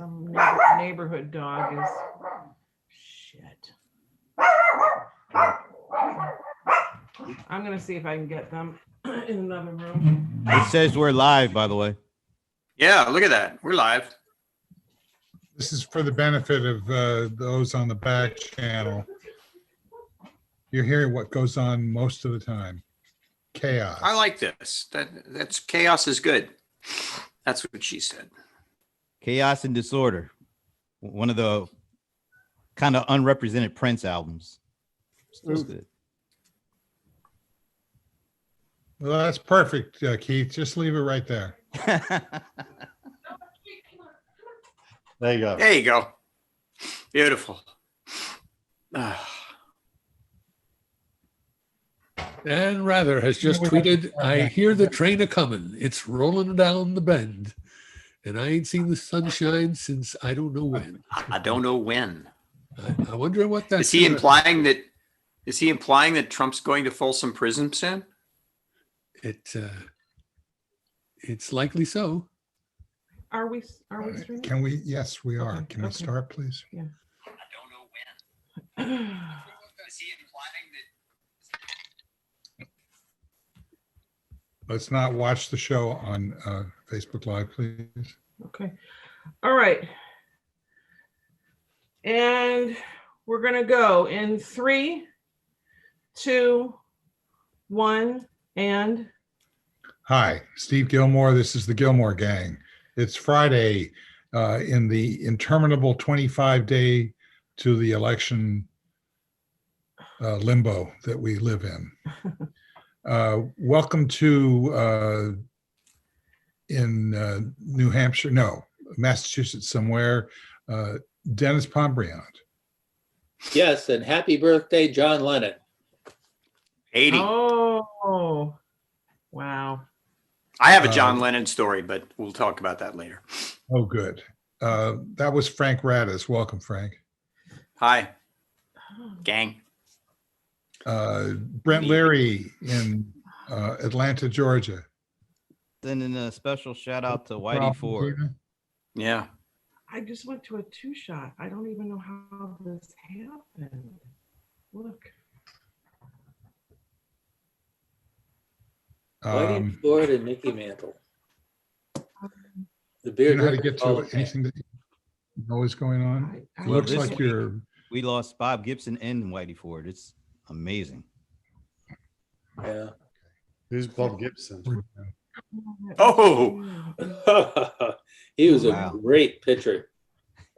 Some neighborhood dog is shit. I'm gonna see if I can get them in another room. It says we're live, by the way. Yeah, look at that. We're live. This is for the benefit of those on the back channel. You're hearing what goes on most of the time. Chaos. I like this. That's chaos is good. That's what she said. Chaos and Disorder. One of the kind of unrepresented Prince albums. Still good. Well, that's perfect, Keith. Just leave it right there. There you go. There you go. Beautiful. And Rather has just tweeted, I hear the train a-coming. It's rolling down the bend. And I ain't seen the sunshine since I don't know when. I don't know when. I wonder what that's. Is he implying that? Is he implying that Trump's going to Folsom Prison soon? It's likely so. Are we streaming? Can we? Yes, we are. Okay, Can we okay. start, please? Yeah. I don't know when. Is he implying that? Let's not watch the show on Facebook Live, please. Okay. All right. And we're gonna go in 3, 2, 1, and Hi, Steve Gilmore. This is the Gilmore Gang. It's Friday in the interminable 25-day to the election limbo that we live in. Welcome to in New Hampshire, no, Massachusetts somewhere, Dennis Pombriant. Yes, and happy birthday, John Lennon. 80. oh, wow. I have a John Lennon story, but we'll talk about that later. Oh, good. That was Frank Radis. Welcome, Frank. Hi, gang. Brent Leary in Atlanta, Georgia. Sending a special shout out to Whitey Ford. Yeah. I just went to a 2-shot. I don't even know how this happened. Look. Whitey Ford and Mickey Mantle. The beer You know how to Drinkers get Hall to of Fame. anything that you know is going on? I It looks this like week- you're We lost Bob Gibson and Whitey Ford. It's amazing. Yeah. Who's Bob Gibson? Oh. He was a Wow. great pitcher.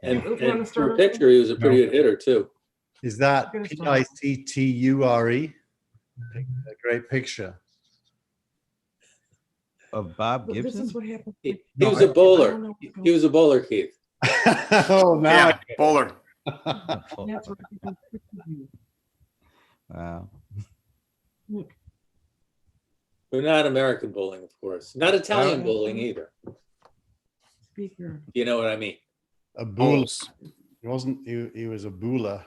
And, You wanna and start for a with pitcher, he was a pretty good hitter too. Is that Gonna start. P-I-C-T-U-R-E? A great picture. Of Bob But this Gibson? is what happened. He No, was a I don't bowler. know what's going He was a bowler, Keith. Oh, now Yeah, bowler. on. That's what people do. Wow. Look, But not American bowling, of course. Not Italian bowling either. speaker. You know what I mean? a bull. Bowls. He wasn't. He was a booler.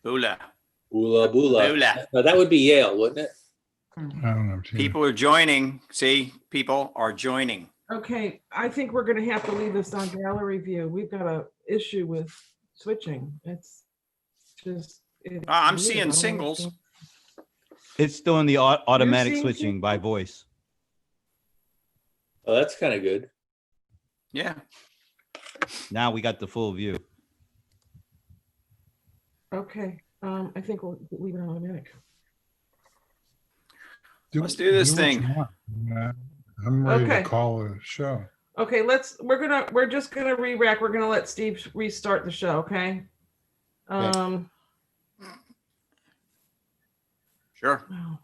Bula. Bula bula. Bula. No, that would be Yale, wouldn't it? I don't know. People are joining. See, people are joining. Okay, I think we're gonna have to leave this on gallery view. We've got a issue with switching. It's just. it's I'm weird. I seeing don't know what's singles. going- It's still in the automatic seeing switching by voice. Oh, that's kind of good. Yeah. Now we got the full view. Okay, I think we'll leave it on automatic. Let's do this what thing. you want. I'm ready Okay. to call a show. Okay, we're just gonna re-rack. We're gonna let Steve restart the show, okay? Sure. Wow.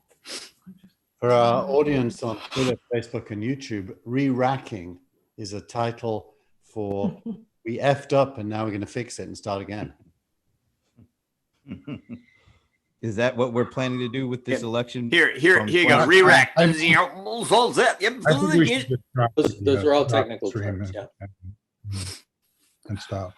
For our audience on Twitter, Facebook, and YouTube, re-racking is a title for we effed up and now we're going to fix it and start again. Is that what we're planning to do with this election? Here you go. Well, Re-rack. I think we should just drop Those are all drop technical stream terms, yeah. and stop.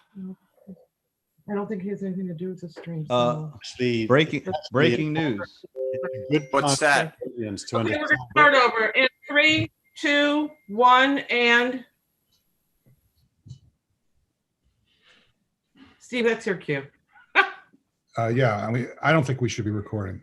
I don't think it has anything to do with the stream. Uh, So. Actually, Breaking news. it's a good What's time that? for the audience to Okay, we're understand. gonna start over in 3, 2, 1, and Steve, that's your cue. Yeah, I mean, I don't think we should be recording.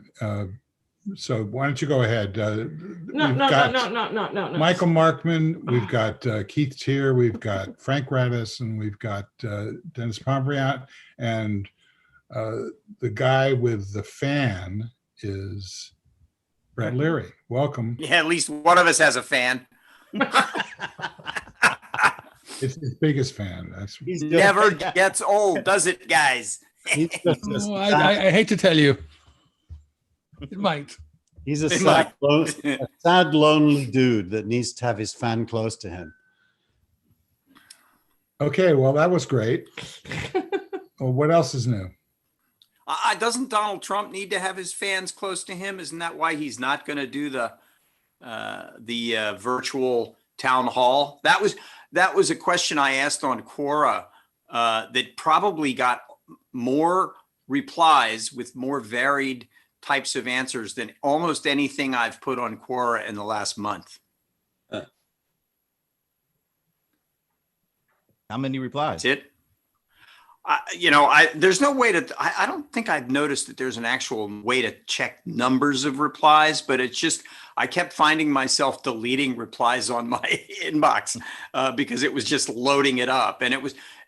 So why don't you go ahead? No, We've no, no, got no, no, no, no, no. Michael Markman, we've got Keith Tier, we've got Frank Radis, and we've got Dennis Pombriant, and the guy with the fan is Brett Leary. Welcome. Yeah, at least one of us has a fan. It's his biggest fan. That's He's just- Never gets old, does it, guys? he's just a Oh, sad- I hate to tell you. It might. he's a It sad, might. a sad, lonely dude that needs to have his fan close to him. okay. Well, that was great. Well, what else is new? Doesn't Donald Trump need to have his fans close to him? Isn't that why he's not going to do the virtual town hall? That was a question I asked on Quora that probably got more replies with more varied types of answers than almost anything I've put on Quora in the last month. How many replies? That's it. There's no way to, I don't think I've noticed that there's an actual way to check numbers of replies, but it's just, I kept finding myself deleting replies on my inbox because it was just loading it up.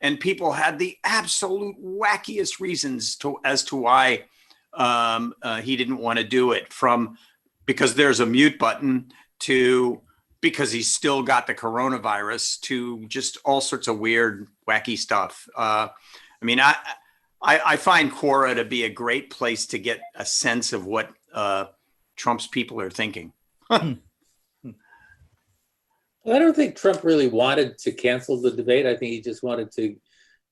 And people had the absolute wackiest reasons as to why he didn't want to do it, from because there's a mute button to because he's still got the coronavirus to just all sorts of weird, wacky stuff. I mean, I find Quora to be a great place to get a sense of what Trump's people are thinking. I don't think Trump really wanted to cancel the debate. I think he just wanted to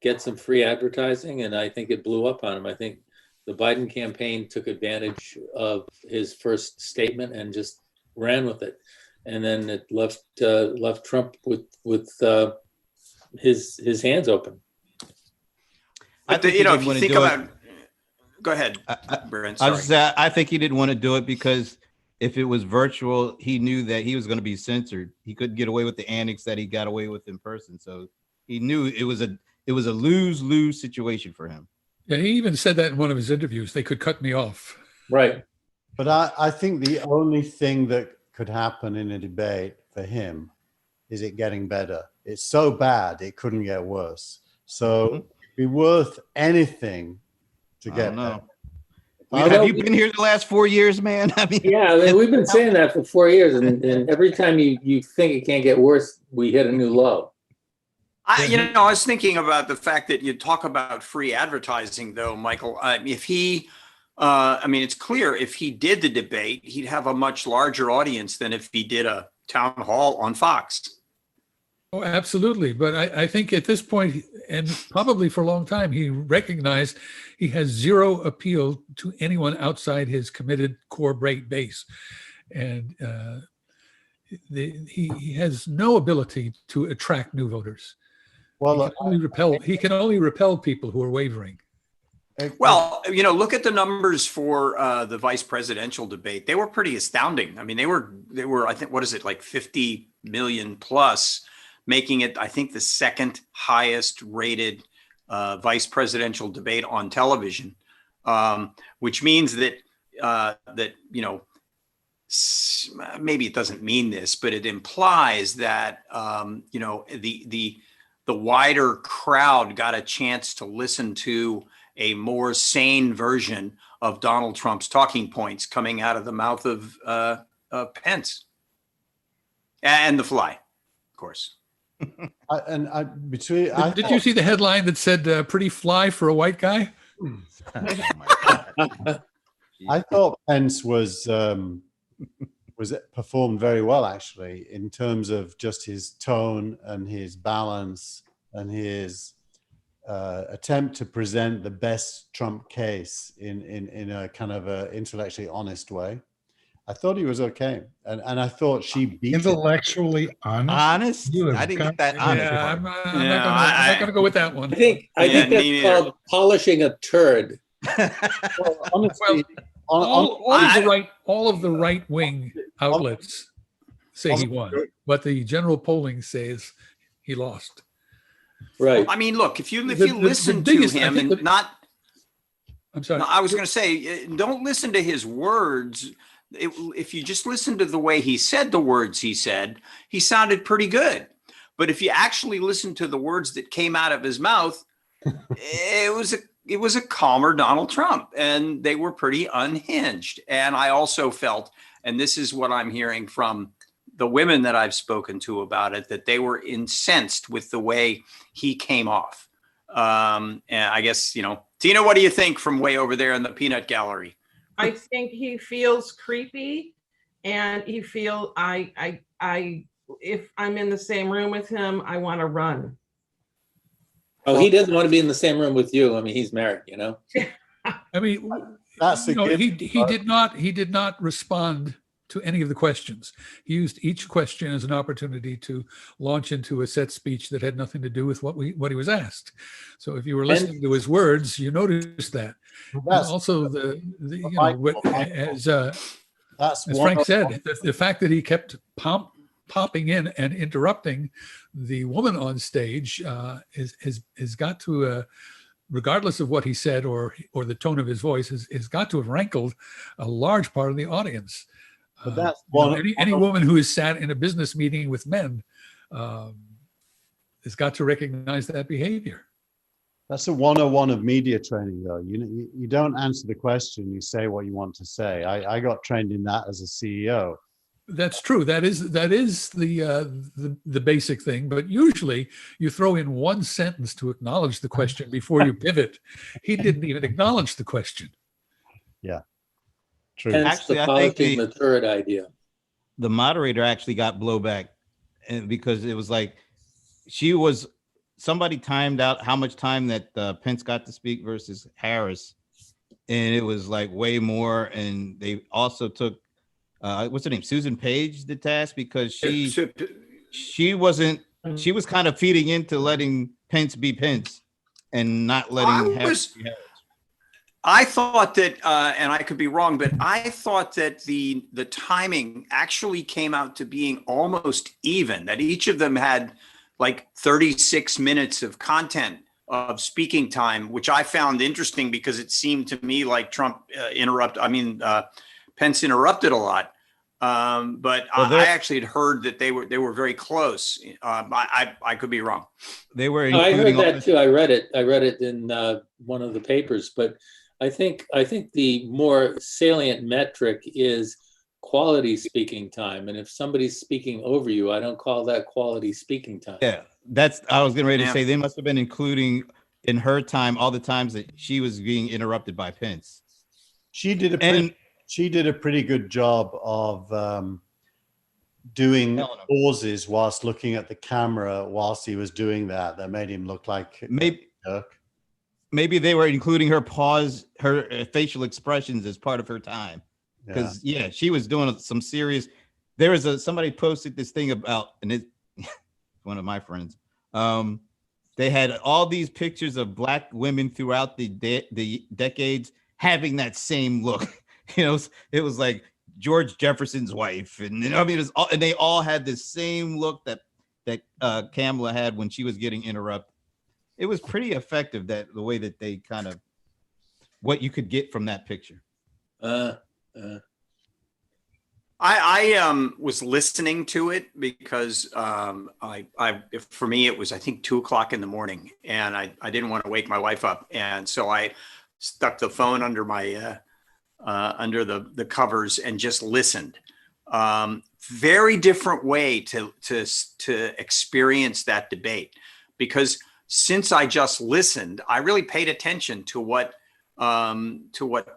get some free advertising, and I think it blew up on him. I think the Biden campaign took advantage of his first statement and just ran with it, and then it left Trump with his hands open. But think he if didn't you wanna think do it. about, go ahead, Brent. I Sorry. I think he didn't want to do it because if it was virtual, he knew that he was going to be censored. He couldn't get away with the antics that he got away with in person. So he knew it was a lose-lose situation for him. Yeah, he even said that in one of his interviews. They could cut me off. Right. But I think the only thing that could happen in a debate for him is it getting better. It's so bad, it couldn't get worse. So it'd be worth anything to I get don't know. better. Have you been here the last 4 years, man? I mean, Yeah, I mean, we've been saying that for 4 years, and every time you think it can't get worse, we hit a new low. I was thinking about the fact that you talk about free advertising, though, Michael. If he, it's clear if he did the debate, he'd have a much larger audience than if he did a town hall on Fox. Oh, absolutely. But I think at this point, and probably for a long time, he recognized he has zero appeal to anyone outside his committed core base. And he has no ability to attract new voters. Well, He can only repel people who are wavering. Well, look at the numbers for the vice presidential debate. They were pretty astounding. I mean, they were, I think, what is it, like 50 million plus, making it, I think, the second highest rated vice presidential debate on television, which means that maybe it doesn't mean this, but it implies that the wider crowd got a chance to listen to a more sane version of Donald Trump's talking points coming out of the mouth of Pence and the fly, of course. Did you see the headline that said "pretty fly for a white guy"? I thought Pence was performed very well, actually, in terms of just his tone and his balance and his attempt to present the best Trump case in a kind of a intellectually honest way. I thought he was okay, and I thought she beat him. Intellectually honest. Honest? You have I didn't got- get that honest Yeah, part. I'm not going to go with that one. I think Yeah, that's me neither. called polishing a turd. Well, honestly, All of the right wing outlets say he won, but the general polling says he lost. Right. I mean, look, if you The listen to biggest- I him think and not, I'm sorry. no, I was going to say, don't listen to his words. If you just listen to the way he said the words he said, he sounded pretty good. But if you actually listen to the words that came out of his mouth, it was a calmer Donald Trump, and they were pretty unhinged. And I also felt, and this is what I'm hearing from the women that I've spoken to about it, that they were incensed with the way he came off. And I guess, Tina, what do you think from way over there in the peanut gallery? I think he feels creepy, and he feel if I'm in the same room with him, I want to run. Oh, he doesn't want to be in the same room with you. I mean, he's married, I mean, That's a good. he did not respond to any of the questions. He used each question as an opportunity to launch into a set speech that had nothing to do with what he was asked. So if you were listening to his words, you noticed that. And also, as Frank said, the fact that he kept popping in and interrupting the woman on stage has got to, regardless of what he said or the tone of his voice, has got to have rankled a large part of the audience. But that's Any woman who has sat in a business meeting with men has got to recognize that behavior. That's a 101 of media training, though. You don't answer the question, you say what you want to say. I got trained in that as a CEO. That's true. That is the basic thing. But usually you throw in one sentence to acknowledge the question before you pivot. He didn't even acknowledge the question. Yeah, true. Hence Actually, the I think politic the third idea. the moderator actually got blowback, and because it was like somebody timed out how much time that Pence got to speak versus Harris, and it was like way more. And they also took what's her name, Susan Page, the task, because she was kind of feeding into letting Pence be Pence and not letting Harris be Harris. I thought that, and I could be wrong, but I thought that the timing actually came out to being almost even, that each of them had like 36 minutes of content of speaking time, which I found interesting because it seemed to me like Pence interrupted a lot. But I actually had heard that they were very close. I could be wrong. They were. I heard that too. I read it in one of the papers, but I think the more salient metric is quality speaking time. And if somebody's speaking over you, I don't call that quality speaking time. Yeah, I was getting ready to say they must have been including in her time all the times that she was being interrupted by Pence. She did a pretty good job of doing pauses whilst looking at the camera whilst he was doing that. That made him look like maybe they were including her facial expressions as part of her time. Because she was doing some serious. There was somebody posted this thing about, and it's one of my friends. They had all these pictures of Black women throughout the decades having that same look. It was like George Jefferson's wife, and and they all had the same look that Kamala had when she was getting interrupted. It was pretty effective, that the way that they kind of what you could get from that picture. I was listening to it because for me it was, I think, 2:00 in the morning, and I didn't want to wake my wife up, and so I stuck the phone under my under the covers and just listened. Very different way to experience that debate, because since I just listened, I really paid attention to what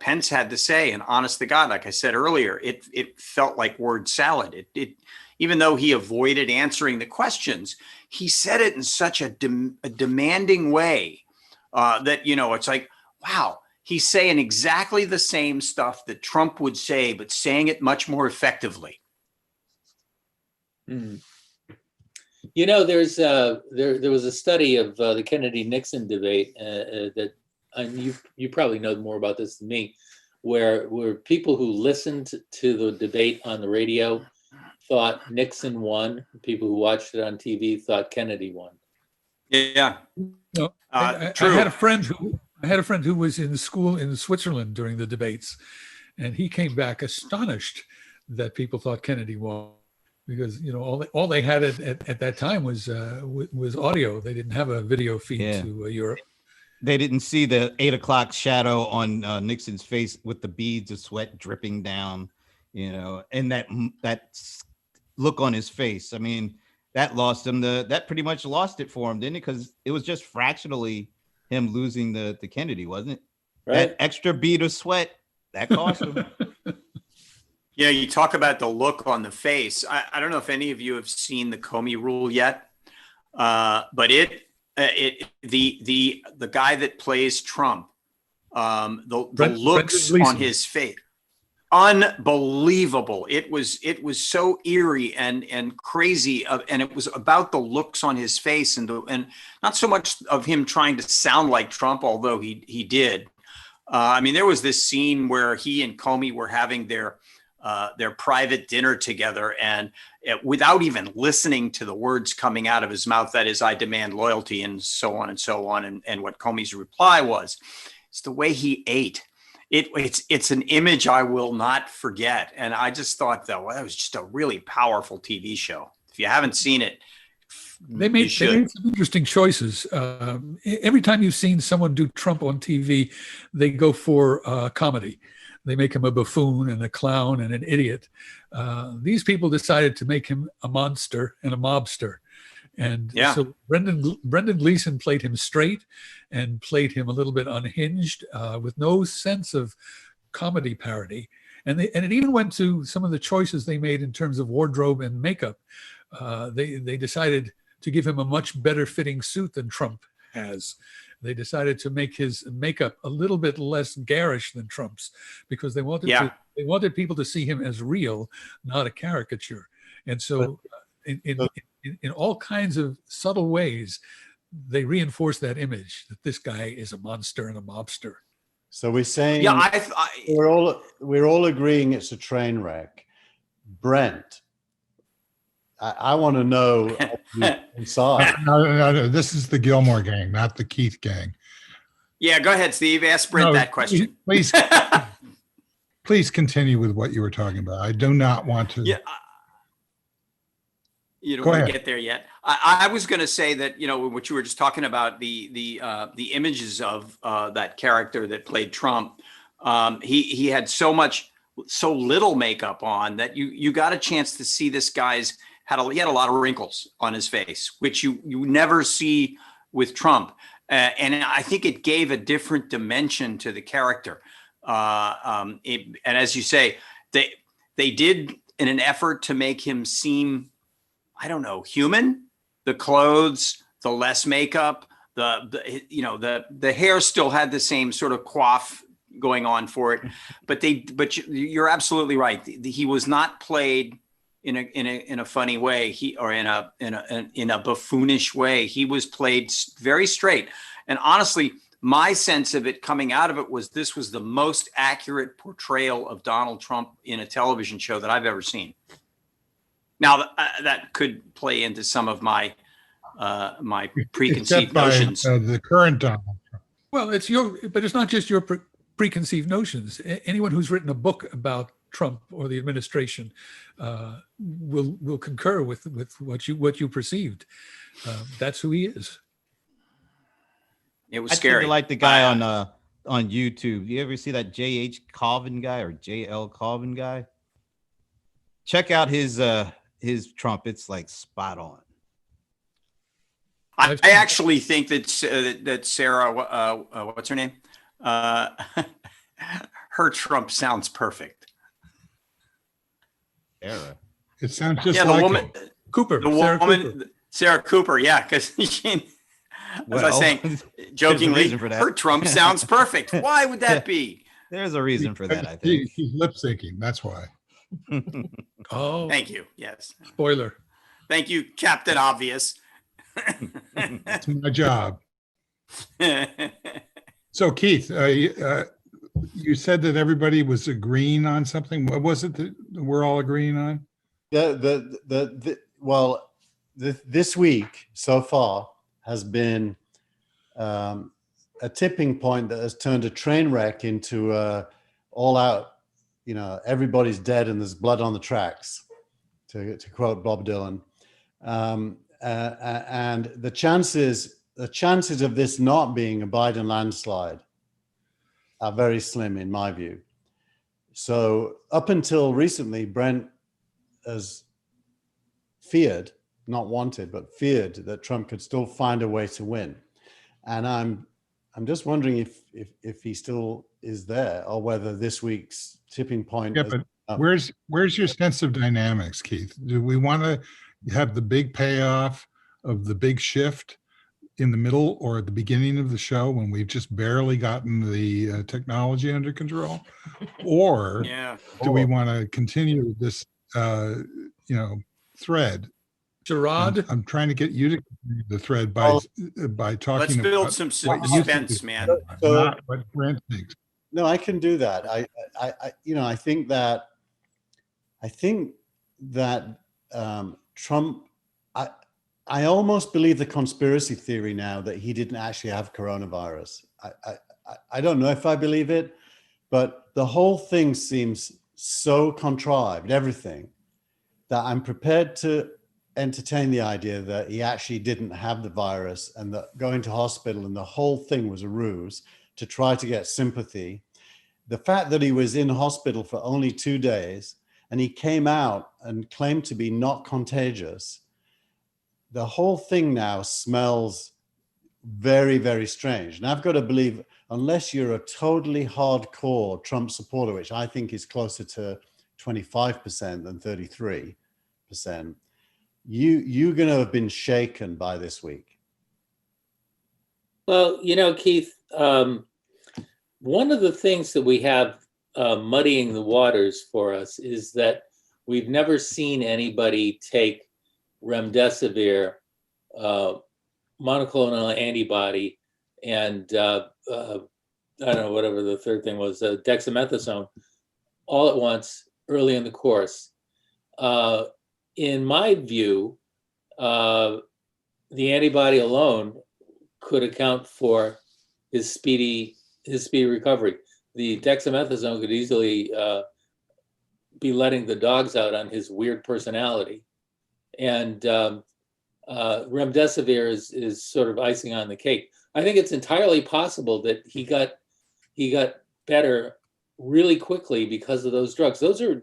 Pence had to say. And honest to God, like I said earlier, it felt like word salad. It even though he avoided answering the questions, he said it in such a demanding way that, it's like, wow, he's saying exactly the same stuff that Trump would say, but saying it much more effectively. Mm. There was a study of the Kennedy-Nixon debate that, and you probably know more about this than me, where people who listened to the debate on the radio thought Nixon won. People who watched it on TV thought Kennedy won. Yeah. No, I True. had a friend who was in school in Switzerland during the debates, and he came back astonished that people thought Kennedy won, because all they had at that time was audio. They didn't have a video feed to Europe. They didn't see the 8 o'clock shadow on Nixon's face with the beads of sweat dripping down, and that look on his face. I mean, that lost him that pretty much lost it for him, didn't it? Because it was just fractionally him losing the Kennedy, wasn't it? Right. That extra bead of sweat that cost him. Yeah, you talk about the look on the face. I don't know if any of you have seen the Comey Rule yet, but the guy that plays Trump, the looks on his face, unbelievable. It was so eerie and crazy, and it was about the looks on his face, and not so much of him trying to sound like Trump, although he did. I mean, there was this scene where he and Comey were having their private dinner together, and without even listening to the words coming out of his mouth, that is, "I demand loyalty," and so on and so on. And what Comey's reply was, it's the way he ate. It's an image I will not forget. And I just thought that was just a really powerful TV show. If you haven't seen it, they made some interesting choices. Every time you've seen someone do Trump on TV, they go for comedy. They make him a buffoon and a clown and an idiot. These people decided to make him a monster and a mobster. And so Brendan Gleeson played him straight and played him a little bit unhinged, with no sense of comedy parody. And it even went to some of the choices they made in terms of wardrobe and makeup. They decided to give him a much better fitting suit than Trump has. They decided to make his makeup a little bit less garish than Trump's, because they wanted people to see him as real, not a caricature. And so in all kinds of subtle ways, they reinforce that image that this guy is a monster and a mobster. So we're saying, yeah, we're all agreeing it's a train wreck. Brent, I want to know inside. No. This is the Gilmore gang, not the Keith gang. Yeah, go ahead, Steve. Ask Brent that question. Please continue with what you were talking about. I do not want to. Yeah. You don't want to get there yet. I was going to say that, what you were just talking about, the images of that character that played Trump. He had so little makeup on that you got a chance to see this guy's he had a lot of wrinkles on his face, which you never see with Trump. And I think it gave a different dimension to the character. And as you say, they did, in an effort to make him seem, I don't know, human. The clothes, the less makeup, the hair still had the same sort of coif going on for it, but you're absolutely right. He was not played in a funny way, or in a buffoonish way. He was played very straight. And honestly, my sense of it coming out of it was this was the most accurate portrayal of Donald Trump in a television show that I've ever seen. Now that could play into some of my preconceived notions. The current Donald Trump. Well, but it's not just your preconceived notions. Anyone who's written a book about Trump or the administration will concur with what you perceived. That's who he is. It was scary. I like the guy on YouTube. You ever see that J.H. Colvin guy or J.L. Colvin guy? Check out his Trump. It's like spot on. I actually think that Sarah, what's her name? Her Trump sounds perfect. Sarah. It sounds just the like woman, Cooper. Sarah Cooper. Yeah, because as I was saying jokingly, her Trump sounds perfect. Why would that be? There's a reason for that, I think. He's lip syncing. That's why. Oh, thank you. Yes. Spoiler. Thank you, Captain Obvious. That's my job. So, Keith, you said that everybody was agreeing on something. What was it that we're all agreeing on? This week so far, has been a tipping point that has turned a train wreck into all out, everybody's dead and there's blood on the tracks, to quote Bob Dylan. And the chances of this not being a Biden landslide are very slim in my view. So up until recently, Brent has feared, not wanted, but feared that Trump could still find a way to win. And I'm just wondering if he still is there, or whether this week's tipping point. Yeah, but where's your sense of dynamics, Keith? Do we want to have the big payoff of the big shift in the middle or at the beginning of the show when we've just barely gotten the technology under control? Or do we want to continue this, thread? Gerard? I'm trying to get you to continue the thread by talking. Let's build some suspense, man. Not what Brent thinks. No, I can do that. I think that Trump. I almost believe the conspiracy theory now that he didn't actually have coronavirus. I don't know if I believe it, but the whole thing seems so contrived, everything, that I'm prepared to entertain the idea that he actually didn't have the virus and that going to hospital and the whole thing was a ruse to try to get sympathy. The fact that he was in hospital for only 2 days and he came out and claimed to be not contagious, the whole thing now smells very, very strange. And I've got to believe, unless you're a totally hardcore Trump supporter, which I think is closer to 25% than 33%, you're going to have been shaken by this week. Well, Keith, one of the things that we have muddying the waters for us is that we've never seen anybody take remdesivir, monoclonal antibody, and I don't know, whatever the third thing was, dexamethasone, all at once early in the course. In my view, the antibody alone could account for his speedy recovery. The dexamethasone could easily be letting the dogs out on his weird personality, and remdesivir is sort of icing on the cake. I think it's entirely possible that he got better really quickly because of those drugs. Those are.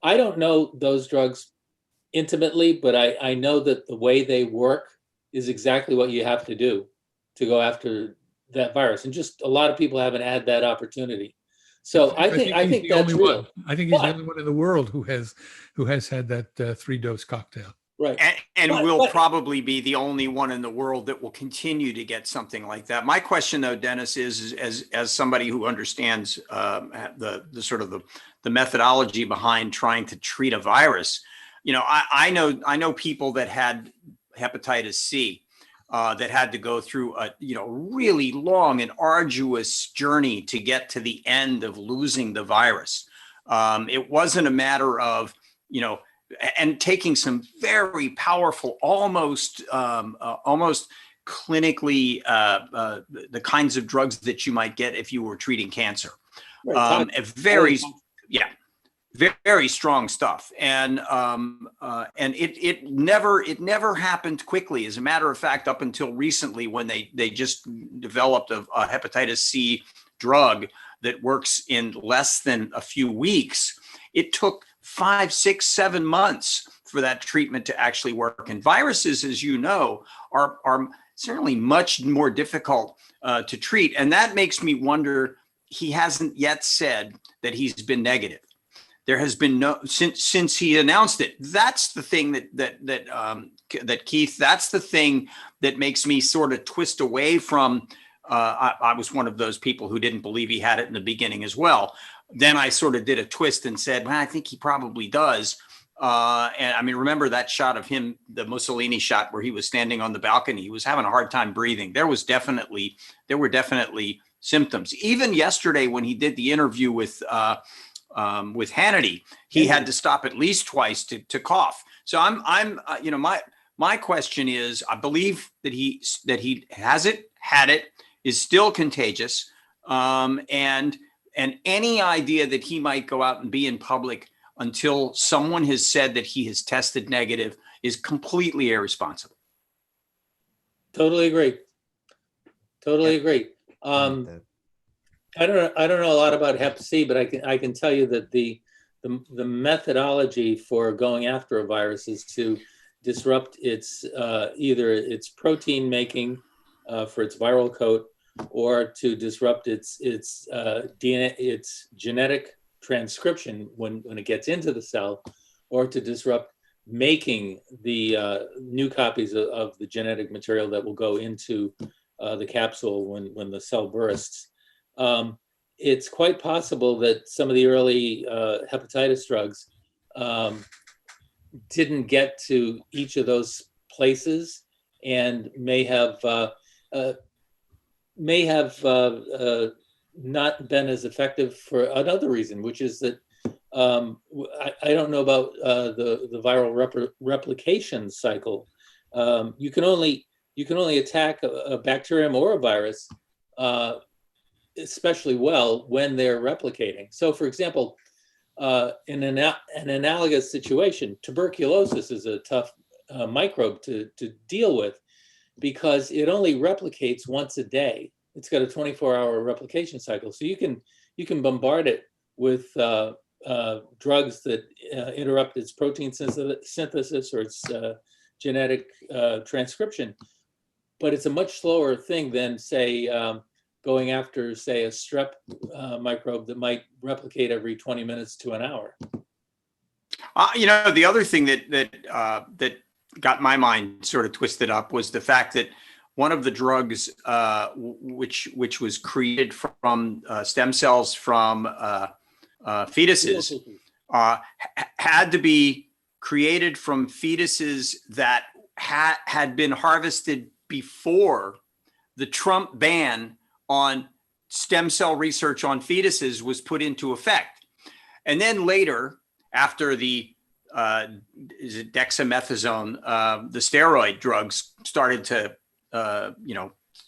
I don't know those drugs intimately, but I know that the way they work is exactly what you have to do to go after that virus. And just a lot of people haven't had that opportunity. So I think that's real. I think he's the only one in the world who has had that 3-dose cocktail. Right. And will probably be the only one in the world that will continue to get something like that. My question, though, Dennis, is as somebody who understands the sort of the methodology behind trying to treat a virus, I know people that had hepatitis C that had to go through a really long and arduous journey to get to the end of losing the virus. It wasn't a matter of and taking some very powerful, almost clinically the kinds of drugs that you might get if you were treating cancer. Right. Very strong stuff, and it never happened quickly. As a matter of fact, up until recently, when they just developed a hepatitis C drug that works in less than a few weeks, it took 5, 6, 7 months for that treatment to actually work. And viruses, as you know, are certainly much more difficult to treat. And that makes me wonder, he hasn't yet said that he's been negative. There has been no, since he announced it. That's the thing that Keith, that's the thing that makes me sort of twist away from, I was one of those people who didn't believe he had it in the beginning as well. Then I sort of did a twist and said, well, I think he probably does. And I mean, remember that shot of him, the Mussolini shot where he was standing on the balcony, he was having a hard time breathing. There were definitely symptoms. Even yesterday when he did the interview with Hannity, he had to stop at least twice to cough. So I'm my question is, I believe that he has it, had it, is still contagious, and any idea that he might go out and be in public until someone has said that he has tested negative is completely irresponsible. Totally agree. Totally agree. I don't know a lot about Hep C, but I can tell you that the methodology for going after a virus is to disrupt its either its protein making for its viral coat, or to disrupt its DNA, its genetic transcription when it gets into the cell, or to disrupt making the new copies of the genetic material that will go into the capsule when the cell bursts. It's quite possible that some of the early hepatitis drugs didn't get to each of those places, and may have not been as effective for another reason, which is that I don't know about the viral replication cycle. You can only attack a bacterium or a virus especially well when they're replicating. So, for example, in an analogous situation, tuberculosis is a tough microbe to deal with because it only replicates once a day. It's got a 24-hour replication cycle. So you can bombard it with drugs that interrupt its protein synthesis or its genetic transcription. But it's a much slower thing than, say, going after, say, a strep microbe that might replicate every 20 minutes to an hour. The other thing that got my mind sort of twisted up was the fact that one of the drugs, which was created from stem cells from fetuses, had to be created from fetuses that had been harvested before the Trump ban on stem cell research on fetuses was put into effect. And then later, after the is it dexamethasone, the steroid drugs started to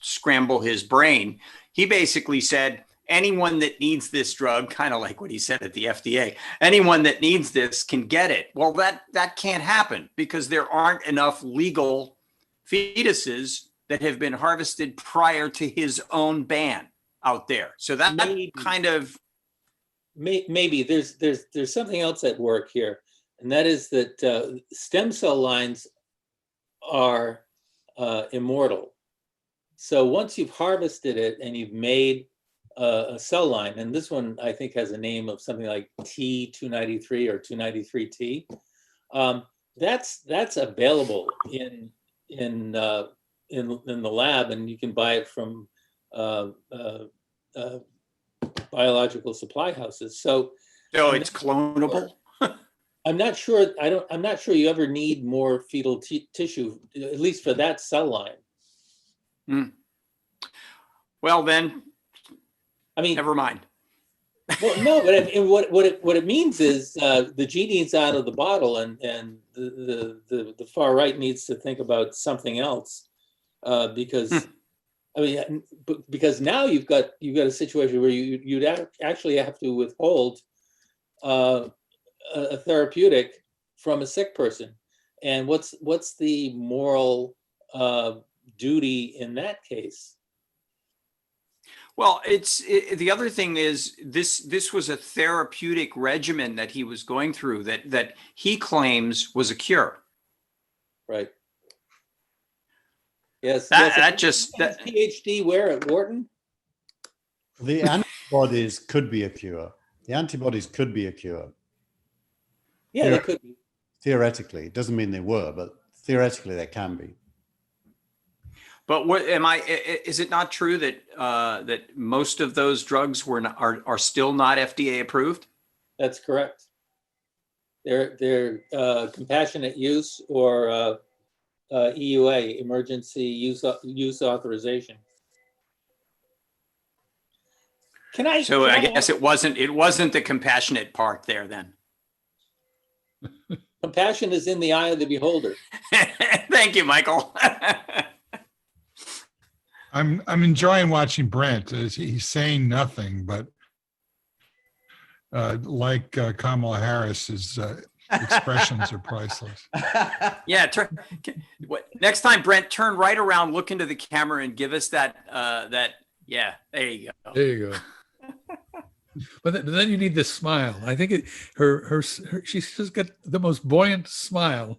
scramble his brain, he basically said, anyone that needs this drug, kind of like what he said at the FDA, anyone that needs this can get it. Well, that can't happen because there aren't enough legal fetuses that have been harvested prior to his own ban out there. So that kind of maybe there's something else at work here, and that is that stem cell lines are immortal. So once you've harvested it and you've made a cell line, and this one I think has a name of something like T293 or 293T, that's available in the lab, and you can buy it from biological supply houses. So it's clonable. I'm not sure. I'm not sure you ever need more fetal tissue, at least for that cell line. Well, then, I mean, never mind. Well, no, but what it means is the genie's out of the bottle, and the far right needs to think about something else, because I mean, because now you've got a situation where you'd actually have to withhold a therapeutic from a sick person, and what's the moral duty in that case? Well, the other thing is this was a therapeutic regimen that he was going through that he claims was a cure. Right. Yes. That PhD where at Wharton? The antibodies could be a cure. The antibodies could be a cure. Yeah, they could be. Theoretically, it doesn't mean they were, but theoretically they can be. But is it not true that that most of those drugs are still not FDA approved? That's correct. They're compassionate use or EUA, emergency use authorization. I guess it wasn't the compassionate part there then. Compassion is in the eye of the beholder. Thank you, Michael. I'm enjoying watching Brent. He's saying nothing, but like Kamala Harris, his expressions are priceless. Yeah. Next time, Brent, turn right around, look into the camera, and give us that. Yeah. There you go. There you go. But then you need this smile. I think she's just got the most buoyant smile.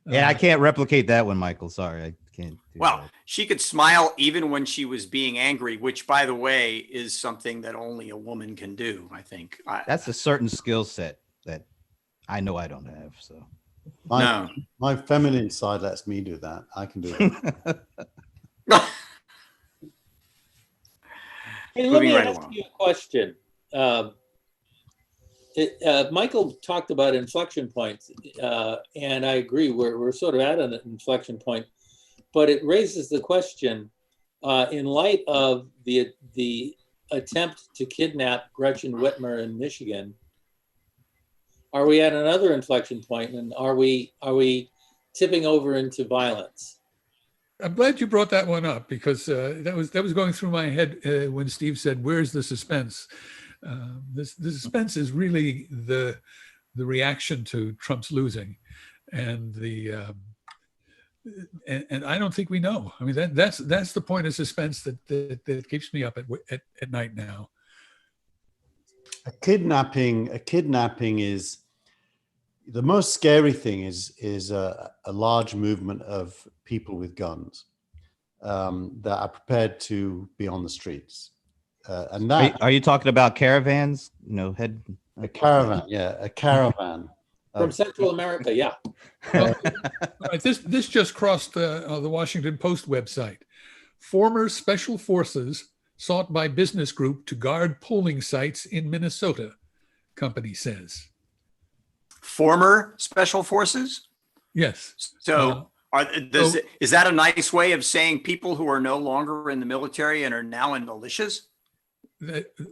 Yeah, I can't replicate that one, Michael. Sorry, I can't. Well, she could smile even when she was being angry, which, by the way, is something that only a woman can do, I think. That's a certain skill set that I know I don't have. So my feminine side lets me do that. I can do that. Hey, let me ask you a question. Michael talked about inflection points, and I agree. We're sort of at an inflection point, but it raises the question: in light of the attempt to kidnap Gretchen Whitmer in Michigan, are we at another inflection point, and are we tipping over into violence? I'm glad you brought that one up, because that was going through my head when Steve said, "Where's the suspense?" The suspense is really the reaction to Trump's losing, and and I don't think we know. I mean, that's the point of suspense that keeps me up at night now. A kidnapping is the most scary thing. Is a large movement of people with guns that are prepared to be on the streets. And that are you talking about caravans? a caravan, yeah, a caravan from Central America, yeah. Well, right, this just crossed the Washington Post website. Former special forces sought by business group to guard polling sites in Minnesota, company says. Former special forces? Yes. So is that a nice way of saying people who are no longer in the military and are now in militias?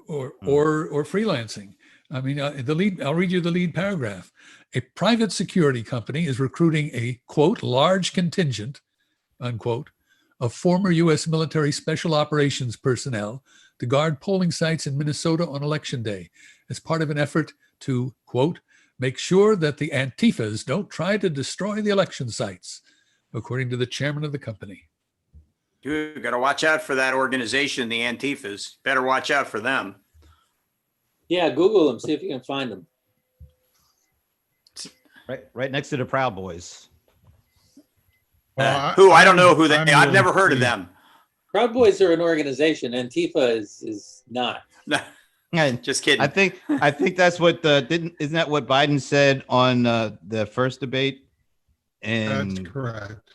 Or freelancing. I mean, I'll read you the lead paragraph. A private security company is recruiting a, quote, large contingent, unquote, of former U.S. military special operations personnel to guard polling sites in Minnesota on Election Day as part of an effort to, quote, make sure that the Antifas don't try to destroy the election sites, according to the chairman of the company. You got to watch out for that organization, the Antifas. Better watch out for them. Yeah, Google them, see if you can find them. Right next to the Proud Boys. I don't know who they are. I've never heard of them. Proud Boys are an organization. Antifa is not. Just kidding. I think that's what isn't that what Biden said on the first debate? And that's correct.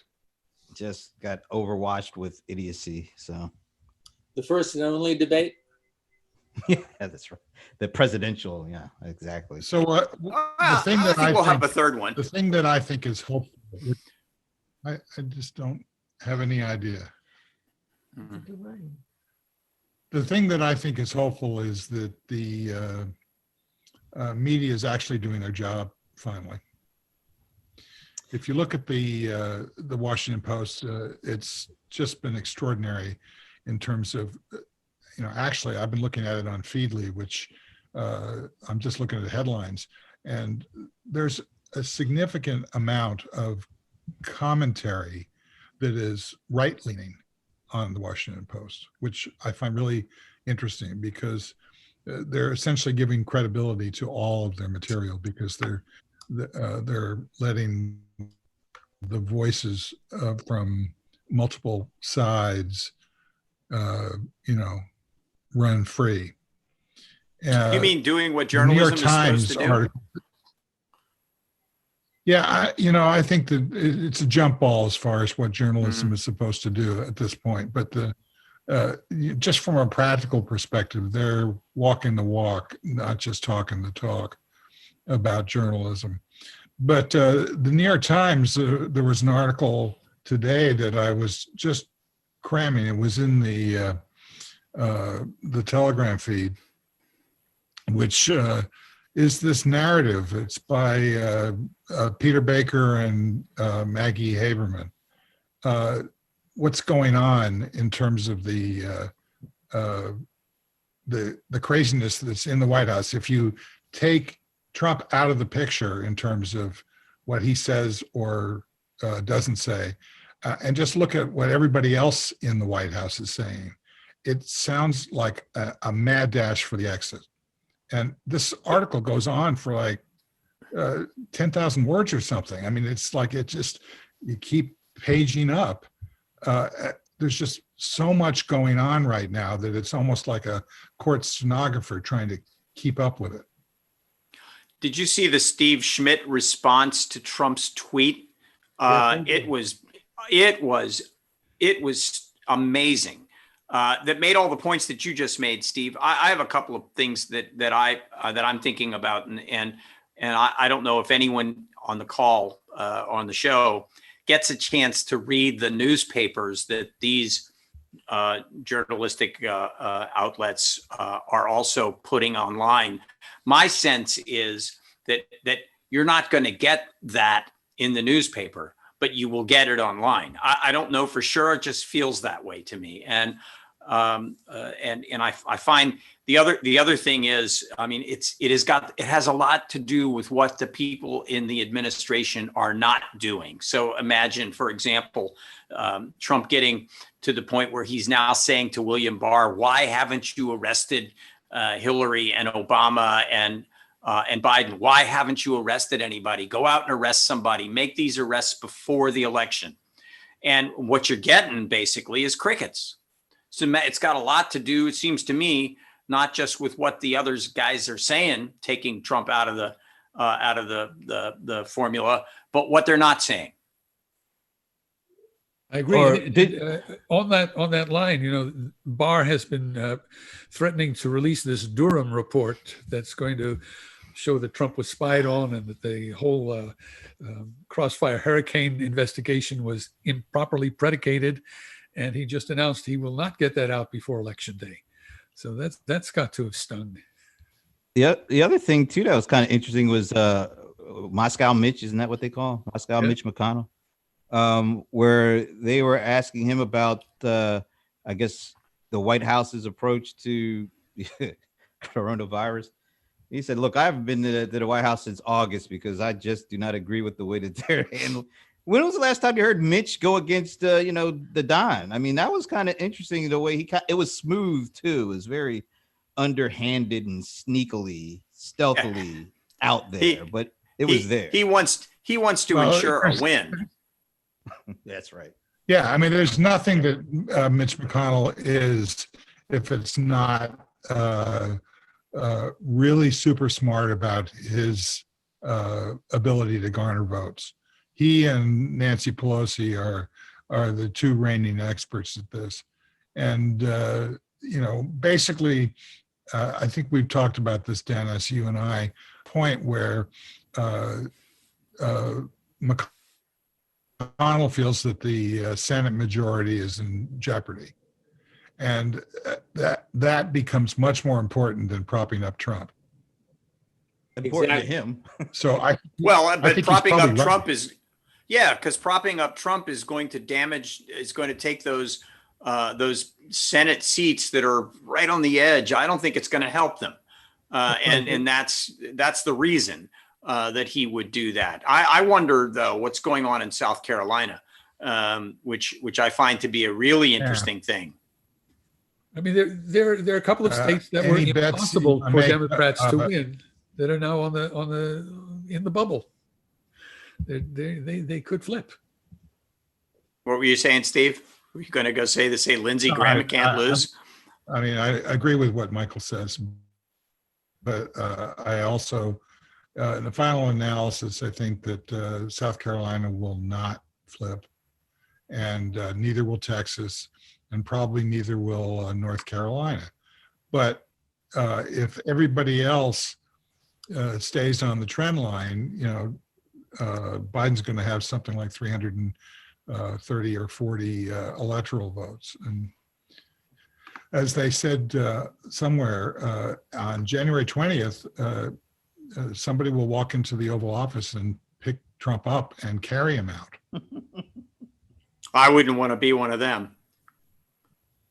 Just got overwatched with idiocy. So the first and only debate. Yeah, that's right. The presidential, yeah, exactly. So the thing that I think we'll have a third one. The thing that I think is hopeful, I just don't have any idea. Mm-hmm. The thing that I think is hopeful is that the media is actually doing their job finally. If you look at the Washington Post, it's just been extraordinary in terms of, actually I've been looking at it on Feedly, which I'm just looking at the headlines, and there's a significant amount of commentary that is right-leaning on the Washington Post, which I find really interesting because they're essentially giving credibility to all of their material because they're letting the voices from multiple sides, run free. You mean doing what journalism is supposed to do? Article, yeah, I think that it's a jump ball as far as what journalism is supposed to do at this point. But just from a practical perspective, they're walking the walk, not just talking the talk about journalism. But the New York Times, there was an article today that I was just cramming. It was in the Telegram feed, which is this narrative. It's by Peter Baker and Maggie Haberman. What's going on in terms of the craziness that's in the White House? If you take Trump out of the picture in terms of what he says or doesn't say, and just look at what everybody else in the White House is saying, it sounds like a mad dash for the exit. And this article goes on for like 10,000 words or something. I mean, it's like you keep paging up. There's just so much going on right now that it's almost like a court stenographer trying to keep up with it. Did you see the Steve Schmidt response to Trump's tweet? It was amazing. That made all the points that you just made, Steve. I have a couple of things that I'm thinking about, and I don't know if anyone on the call on the show gets a chance to read the newspapers that these journalistic outlets are also putting online. My sense is that you're not going to get that in the newspaper, but you will get it online. I don't know for sure. It just feels that way to me. And I find the other thing is, I mean, it has a lot to do with what the people in the administration are not doing. So imagine, for example, Trump getting to the point where he's now saying to William Barr, why haven't you arrested Hillary and Obama and Biden? Why haven't you arrested anybody? Go out and arrest somebody. Make these arrests before the election. And what you're getting basically is crickets. So it's got a lot to do, it seems to me, not just with what the other guys are saying, taking Trump out of the formula, but what they're not saying. I agree. On that line, you know, Barr has been threatening to release this Durham report that's going to show that Trump was spied on and that the whole Crossfire Hurricane investigation was improperly predicated. And he just announced he will not get that out before Election Day. So that's got to have stung. The other thing too that was kind of interesting was Moscow Mitch, isn't that what they call Moscow Mitch McConnell? Where they were asking him about I guess the White House's approach to coronavirus. He said, "Look, I haven't been to the White House since August because I just do not agree with the way that they're handling." When was the last time you heard Mitch go against, the Don? I mean, that was kind of interesting the way it was smooth too. It was very underhanded and sneakily, stealthily out there, but it was there. He wants to ensure a win. That's right. Yeah, I mean, there's nothing that Mitch McConnell is if it's not really super smart about his ability to garner votes. He and Nancy Pelosi are the two reigning experts at this. And, basically, I think we've talked about this, Dennis, you and I, point where McConnell feels that the Senate majority is in jeopardy. And that becomes much more important than propping up Trump. Important to him. So but propping up Trump is, because propping up Trump is going to take those Senate seats that are right on the edge. I don't think it's going to help them. And that's the reason that he would do that. I wonder though, what's going on in South Carolina, which I find to be a really interesting thing. I mean, there are a couple of states that were impossible for Democrats to win that are now in the bubble. They could flip. What were you saying, Steve? Were you going to go say Lindsey Graham can't lose? I mean, I agree with what Michael says, but I also, in the final analysis, I think that South Carolina will not flip, and neither will Texas, and probably neither will North Carolina. But if everybody else stays on the trend line, Biden's going to have something like 330 or 40 electoral votes. And as they said somewhere, on January 20th, somebody will walk into the Oval Office and pick Trump up and carry him out. I wouldn't want to be one of them.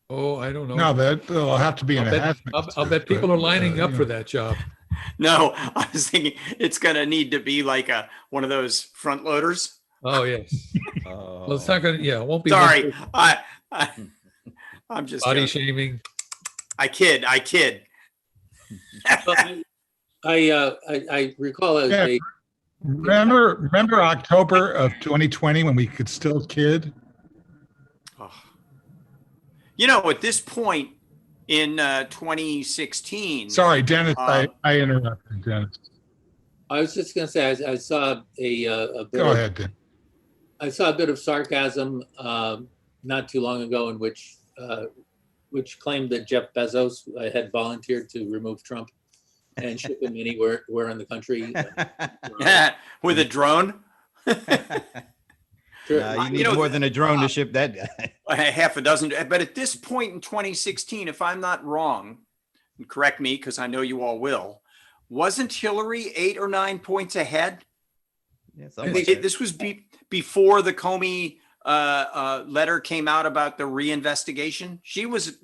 Oh, I don't know. No, there'll have to be an I'll bet, hazmat I'll bet suit, people but, are lining up you for know. that job. No, I was thinking it's going to need to be like one of those front loaders. Oh, yes. Well, it's not going to, yeah, it won't be Sorry, I'm just body joking. shaming. I kid. But I recall Yeah. Remember October of 2020 when we could still kid? Oh. You know, at this point in 2016. Sorry, Dennis, I interrupted, Dennis. I was just going to say I saw a bit Go ahead, Dan. I saw a bit of sarcasm not too long ago in which claimed that Jeff Bezos had volunteered to remove Trump and ship him anywhere in the country. With a drone. Sure. You need more than a drone to ship that guy. Half a dozen. But at this point in 2016, if I'm not wrong, and correct me because I know you all will, wasn't Hillary 8 or 9 points ahead? Yeah, This was before the Comey letter came out about the reinvestigation. She was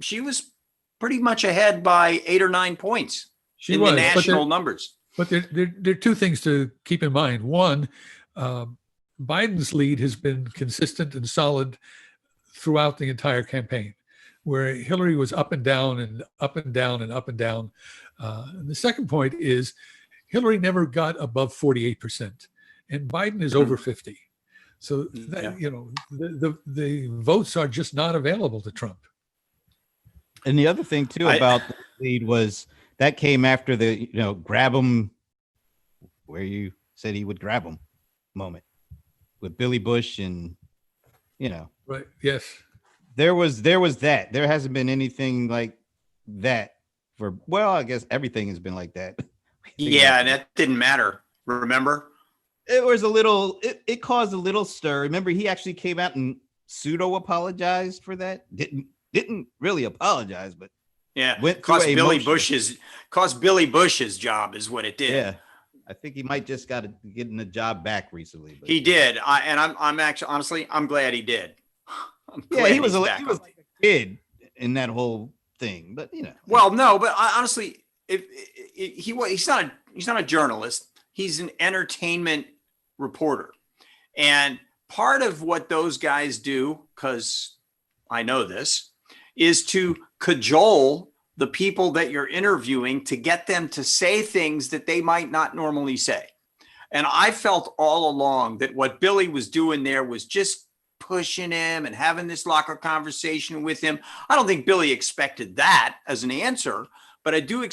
pretty much ahead by 8 or 9 points She in was, the national numbers. But there are two things to keep in mind. One, Biden's lead has been consistent and solid throughout the entire campaign, where Hillary was up and down and up and down and up and down. And the second point is Hillary never got above 48%, and Biden is over 50. So that, you know, the votes are just not available to Trump. And the other thing too about the lead was that came after the, you know, grab him where you said he would grab him moment with Billy Bush and, you know. Right. Yes. There was that. There hasn't been anything like that for, well, I guess everything has been like that. Yeah, and that didn't matter. Remember? It was a little, it caused a little stir. Remember, he actually came out and pseudo apologized for that. Didn't really apologize, but yeah, went cost through Billy emotion. Bush's job is what it did. Yeah, I think he might just got getting the job back recently. But He did, I'm actually honestly I'm glad he did. Yeah, he was like a kid in that whole thing, but you know. Well, no, but honestly, he's not a journalist. He's an entertainment reporter, and part of what those guys do, because I know this, is to cajole the people that you're interviewing to get them to say things that they might not normally say. And I felt all along that what Billy was doing there was just pushing him and having this locker conversation with him. I don't think Billy expected that as an answer, but I do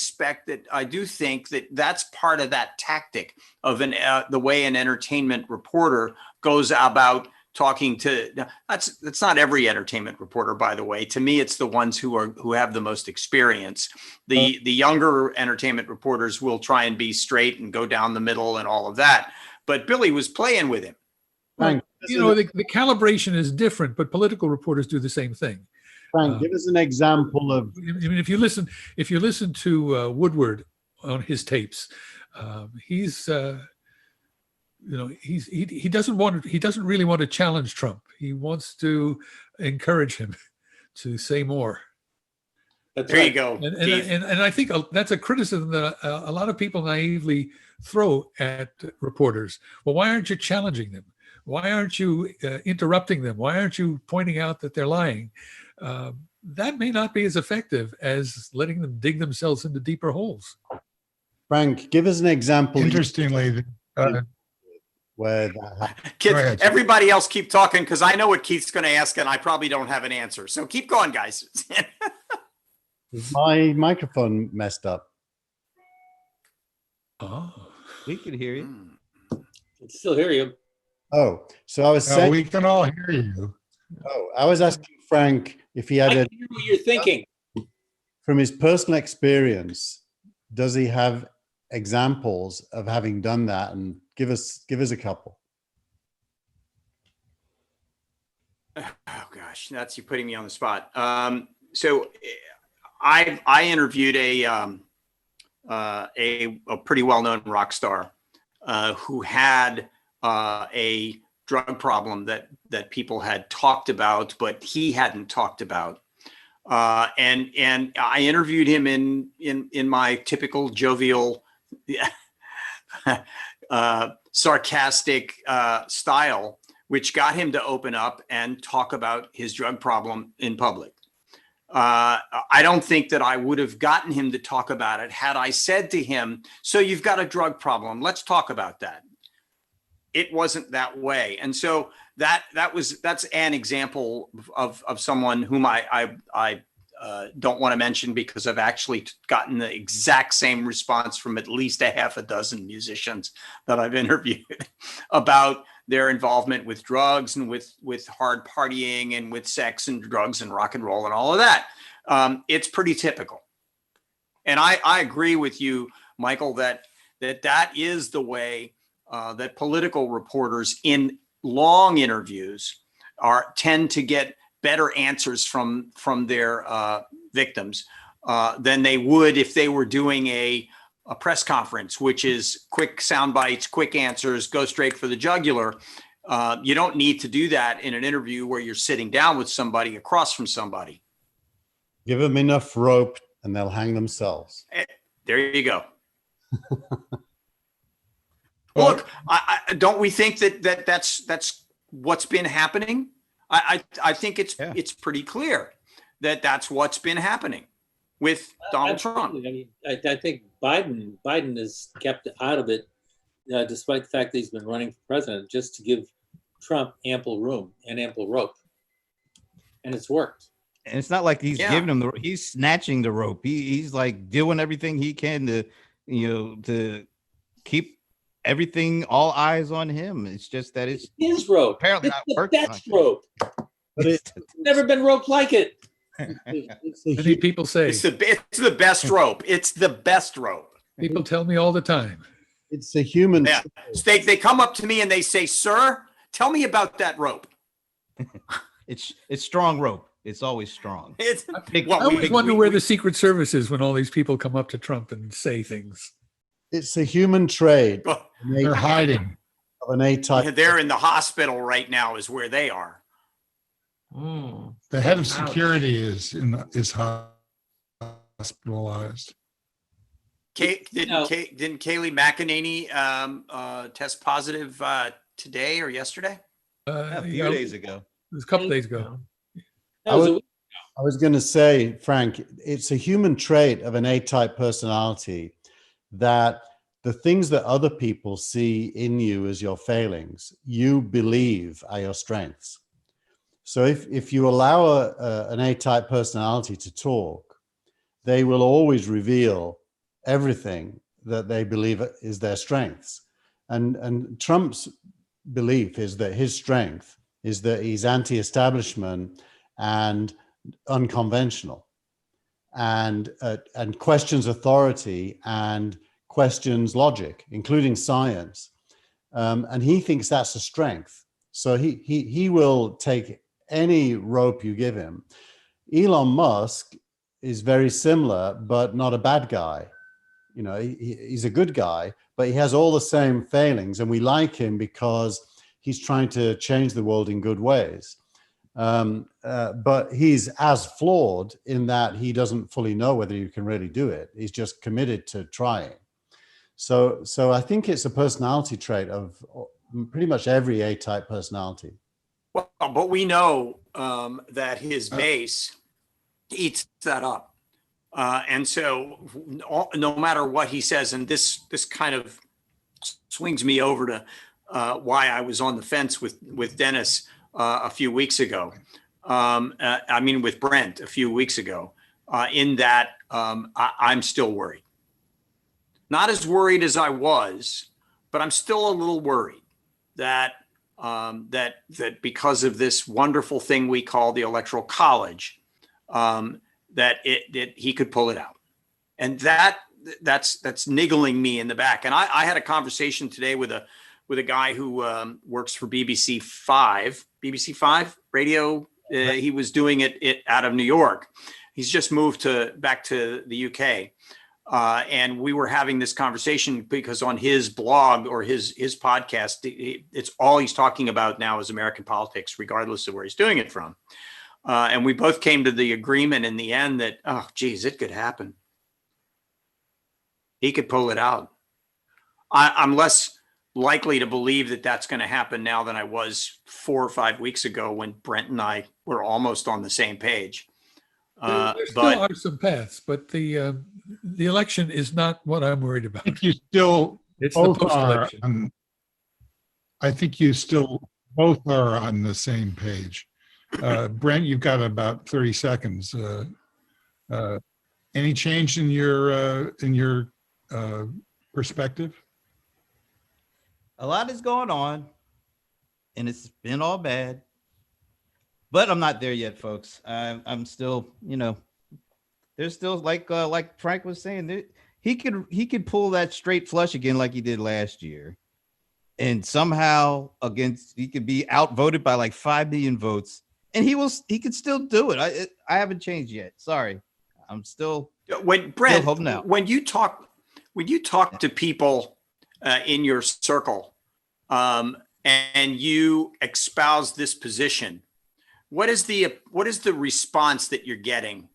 think that that's part of that tactic of the way an entertainment reporter goes about talking to. That's not every entertainment reporter, by the way. To me, it's the ones who have the most experience. The younger entertainment reporters will try and be straight and go down the middle and all of that. But Billy was playing with him. Well, you know, the calibration is different, but political reporters do the same thing. Frank, give us an example of. I mean, if you listen to Woodward on his tapes, he's he doesn't really want to challenge Trump. He wants to encourage him to say more. There you go. And I think that's a criticism that a lot of people naively throw at reporters. Well, why aren't you challenging them? Why aren't you interrupting them? Why aren't you pointing out that they're lying? That may not be as effective as letting them dig themselves into deeper holes. Frank, give us an example. Interestingly, where Kids, everybody else keep talking because I know what Keith's going to ask and I probably don't have an answer. So keep going, guys. is my microphone messed up? Oh, we could hear you. I can still hear you. Oh, so I was saying. we can all hear you. Oh, I was asking Frank if he had I can hear what you're thinking. from his personal experience, does he have examples of having done that? And give us a couple. Oh gosh, that's you putting me on the spot. So I interviewed a a pretty well-known rock star who had a drug problem that people had talked about, but he hadn't talked about. And I interviewed him in my typical jovial, sarcastic style, which got him to open up and talk about his drug problem in public. I don't think that I would have gotten him to talk about it had I said to him, "So you've got a drug problem. Let's talk about that." It wasn't that way, and so that's an example of someone whom I don't want to mention, because I've actually gotten the exact same response from at least a half a dozen musicians that I've interviewed about their involvement with drugs and with hard partying and with sex and drugs and rock and roll and all of that. It's pretty typical. And I agree with you, Michael, that is the way that political reporters in long interviews tend to get better answers from their victims than they would if they were doing a press conference, which is quick sound bites, quick answers, go straight for the jugular. You don't need to do that in an interview where you're sitting down with somebody across from somebody. Give them enough rope and they'll hang themselves. There you go. Look, don't we think that's what's been happening? I think it's pretty clear that that's what's been happening with Donald Trump. I mean, I think Biden is kept out of it, despite the fact that he's been running for president, just to give Trump ample room and ample rope, and it's worked. And it's not like he's giving him he's snatching the rope. He's like doing everything he can to keep everything, all eyes on him. It's just that it's his rope. Apparently it's not the working. best rope. But it's never been roped like it. Many people say it's the best rope. It's the best rope. People tell me all the time. It's a human. Yeah. They come up to me and they say, "Sir, tell me about that rope." It's strong rope. It's always strong. I always wonder where the Secret Service is when all these people come up to Trump and say things. It's a human trade. They're hiding. Of an A-type. They're in the hospital right now, is where they are. The head of security is hospitalized. Didn't Kayleigh McEnany test positive today or yesterday? A few days ago. It was a couple days ago. I was going to say, Frank, it's a human trait of an A-type personality that the things that other people see in you as your failings, you believe are your strengths. So if you allow an A-type personality to talk, they will always reveal everything that they believe is their strengths. And Trump's belief is that his strength is that he's anti-establishment and unconventional, and questions authority and questions logic, including science. And he thinks that's a strength. So he will take any rope you give him. Elon Musk is very similar, but not a bad guy. You know, he's a good guy, but he has all the same failings, and we like him because he's trying to change the world in good ways. But he's as flawed in that he doesn't fully know whether you can really do it. He's just committed to trying. So I think it's a personality trait of pretty much every A-type personality. Well, but we know that his base eats that up. And so no matter what he says, and this kind of swings me over to why I was on the fence with Dennis a few weeks ago. With Brent a few weeks ago, in that I'm still worried. Not as worried as I was, but I'm still a little worried that because of this wonderful thing we call the Electoral College, that he could pull it out, and that's niggling me in the back. And I had a conversation today with a guy who works for BBC Five radio. He was doing it out of New York. He's just moved back to the UK. And we were having this conversation because on his blog or his podcast, it's all he's talking about now is American politics, regardless of where he's doing it from. And we both came to the agreement in the end that, oh, geez, it could happen. He could pull it out. I'm less likely to believe that that's going to happen now than I was 4 or 5 weeks ago when Brent and I were almost on the same page. There still are some paths, but the election is not what I'm worried about. I think you still It's the both are post-election. on, I think you still both are on the same page. Brent, you've got about 30 seconds. Any change in your perspective? A lot is going on, and it's been all bad. But I'm not there yet, folks. I'm still, there's still like Frank was saying, he could pull that straight flush again like he did last year, and somehow he could be outvoted by like 5 million votes, and he could still do it. I haven't changed yet. Sorry, I'm still Brent, holding out. when you talk to people in your circle, and you espouse this position, what is the response that you're getting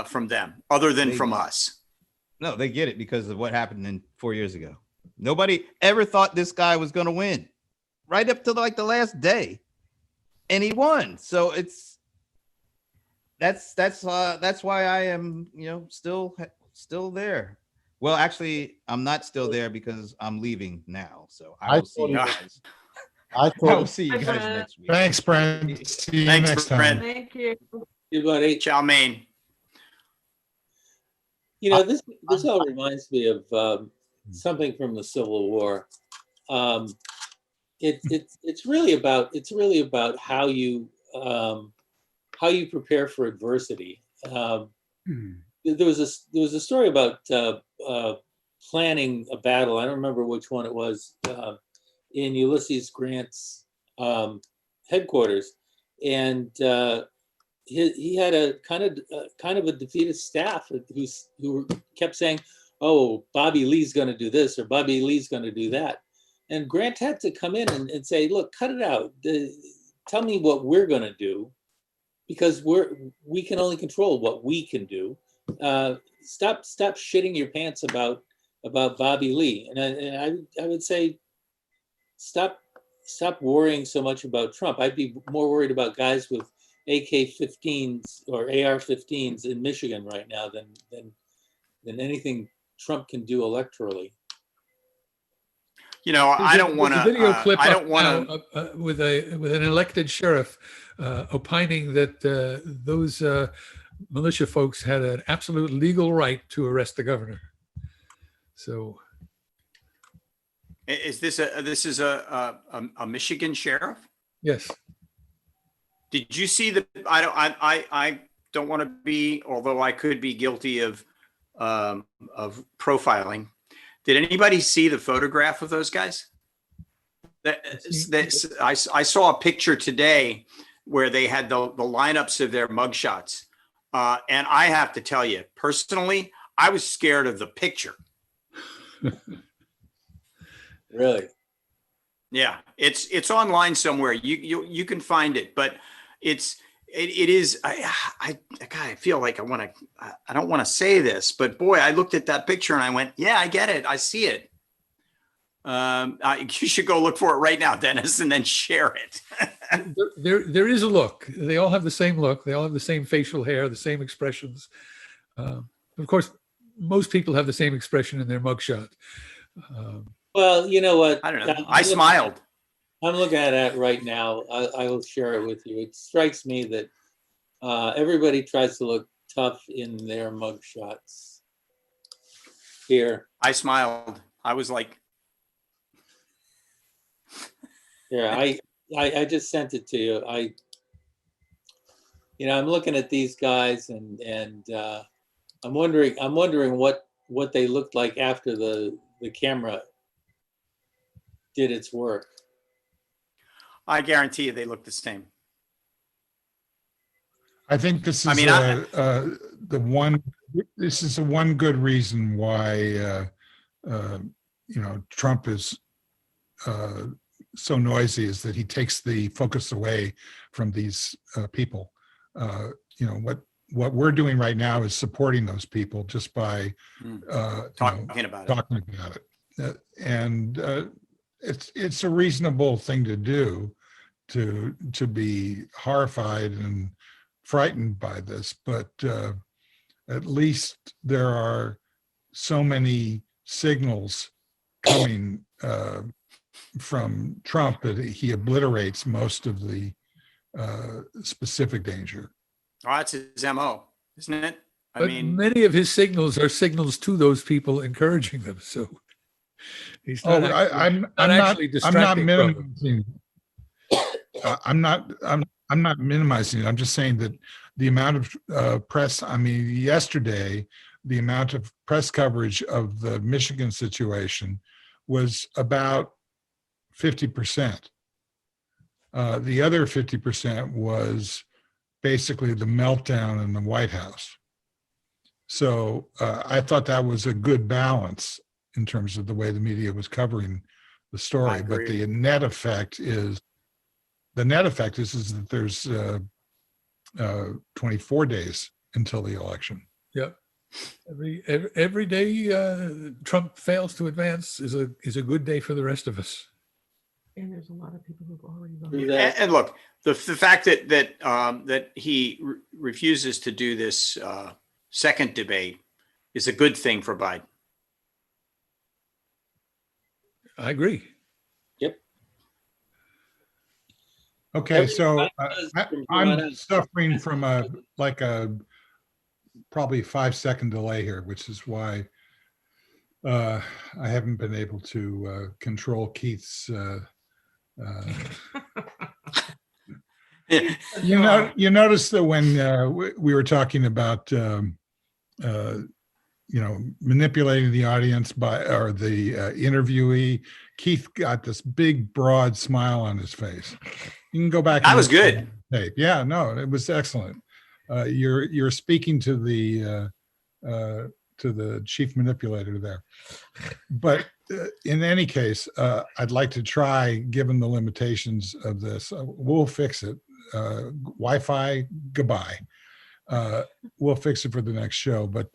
from them other than from us? No, they get it because of what happened 4 years ago. Nobody ever thought this guy was going to win, right up to like the last day, and he won. So that's why I am still there. Well, actually, I'm not still there because I'm leaving now. So I will see you guys. I will see you guys next week. Thanks, Brent. See you Thanks, next time. Brent. Thank you. Hey, buddy. Chow mein. This all reminds me of something from the Civil War. It's really about how you prepare for adversity. There was a story about planning a battle. I don't remember which one it was, in Ulysses Grant's headquarters, and he had a kind of a defeated staff who kept saying, "Oh, Bobby Lee's going to do this or Bobby Lee's going to do that," and Grant had to come in and say, "Look, cut it out. Tell me what we're going to do, because we can only control what we can do. Stop shitting your pants about Bobby Lee." And I would say, stop worrying so much about Trump. I'd be more worried about guys with AK-15s or AR-15s in Michigan right now than anything Trump can do electorally. I don't want to. Video clip I don't want to with an elected sheriff opining that those militia folks had an absolute legal right to arrest the governor. So, is this a Michigan sheriff? Yes. Did you see the? I don't want to be, although I could be guilty of profiling. Did anybody see the photograph of those guys? I saw a picture today where they had the lineups of their mugshots. And I have to tell you, personally, I was scared of the picture. Really? Yeah, it's online somewhere. You can find it, but it is. I feel like I don't want to say this, but boy, I looked at that picture and I went, yeah, I get it. I see it. You should go look for it right now, Dennis, and then share it. there is a look. They all have the same look. They all have the same facial hair, the same expressions. Of course, most people have the same expression in their mugshot. Well, you know what? I don't know. I smiled. I'm looking at it right now. I will share it with you. It strikes me that everybody tries to look tough in their mugshots. Here. I smiled. I was like, yeah, I just sent it to you. I'm looking at these guys and I'm wondering what they looked like after the camera did its work. I guarantee you they look the same. I think this is the one this is the one good reason why Trump is so noisy, is that he takes the focus away from these people. What we're doing right now is supporting those people just by Talking about it. talking about it, and it's a reasonable thing to do, to be horrified and frightened by this, but at least there are so many signals coming from Trump that he obliterates most of the specific danger. Oh, that's his MO, isn't it? I But mean, many of his signals are signals to those people, encouraging them. So he's not actually distracting from them. minimizing. I'm not minimizing it. I'm just saying that the amount of press. I mean, yesterday, the amount of press coverage of the Michigan situation was about 50%. The other 50% was basically the meltdown in the White House. So I thought that was a good balance in terms of the way the media was covering the story. But the net effect is that there's 24 days until the election. Yep. Every day Trump fails to advance is a good day for the rest of us. And there's a lot of people who've already voted. and look, the fact that he refuses to do this second debate is a good thing for Biden. I agree. Okay, so I'm suffering from a probably 5-second delay here, which is why I haven't been able to control Keith's. You notice that when we were talking about manipulating the audience or the interviewee, Keith got this big broad smile on his face. You can go back. That was good. Yeah, no, it was excellent. You're speaking to the chief manipulator there. But in any case, I'd like to try, given the limitations of this, we'll fix it. Wi-Fi, goodbye. We'll fix it for the next show. But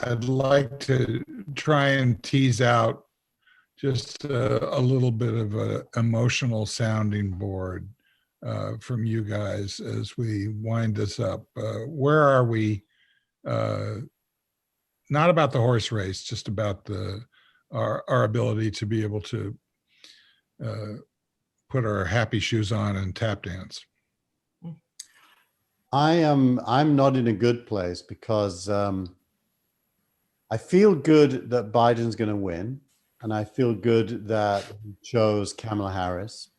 I'd like to try and tease out just a little bit of an emotional sounding board from you guys as we wind this up. Where are we? Not about the horse race, just about our ability to be able to put our happy shoes on and tap dance. I'm not in a good place because I feel good that Biden's going to win, and I feel good that he chose Kamala Harris,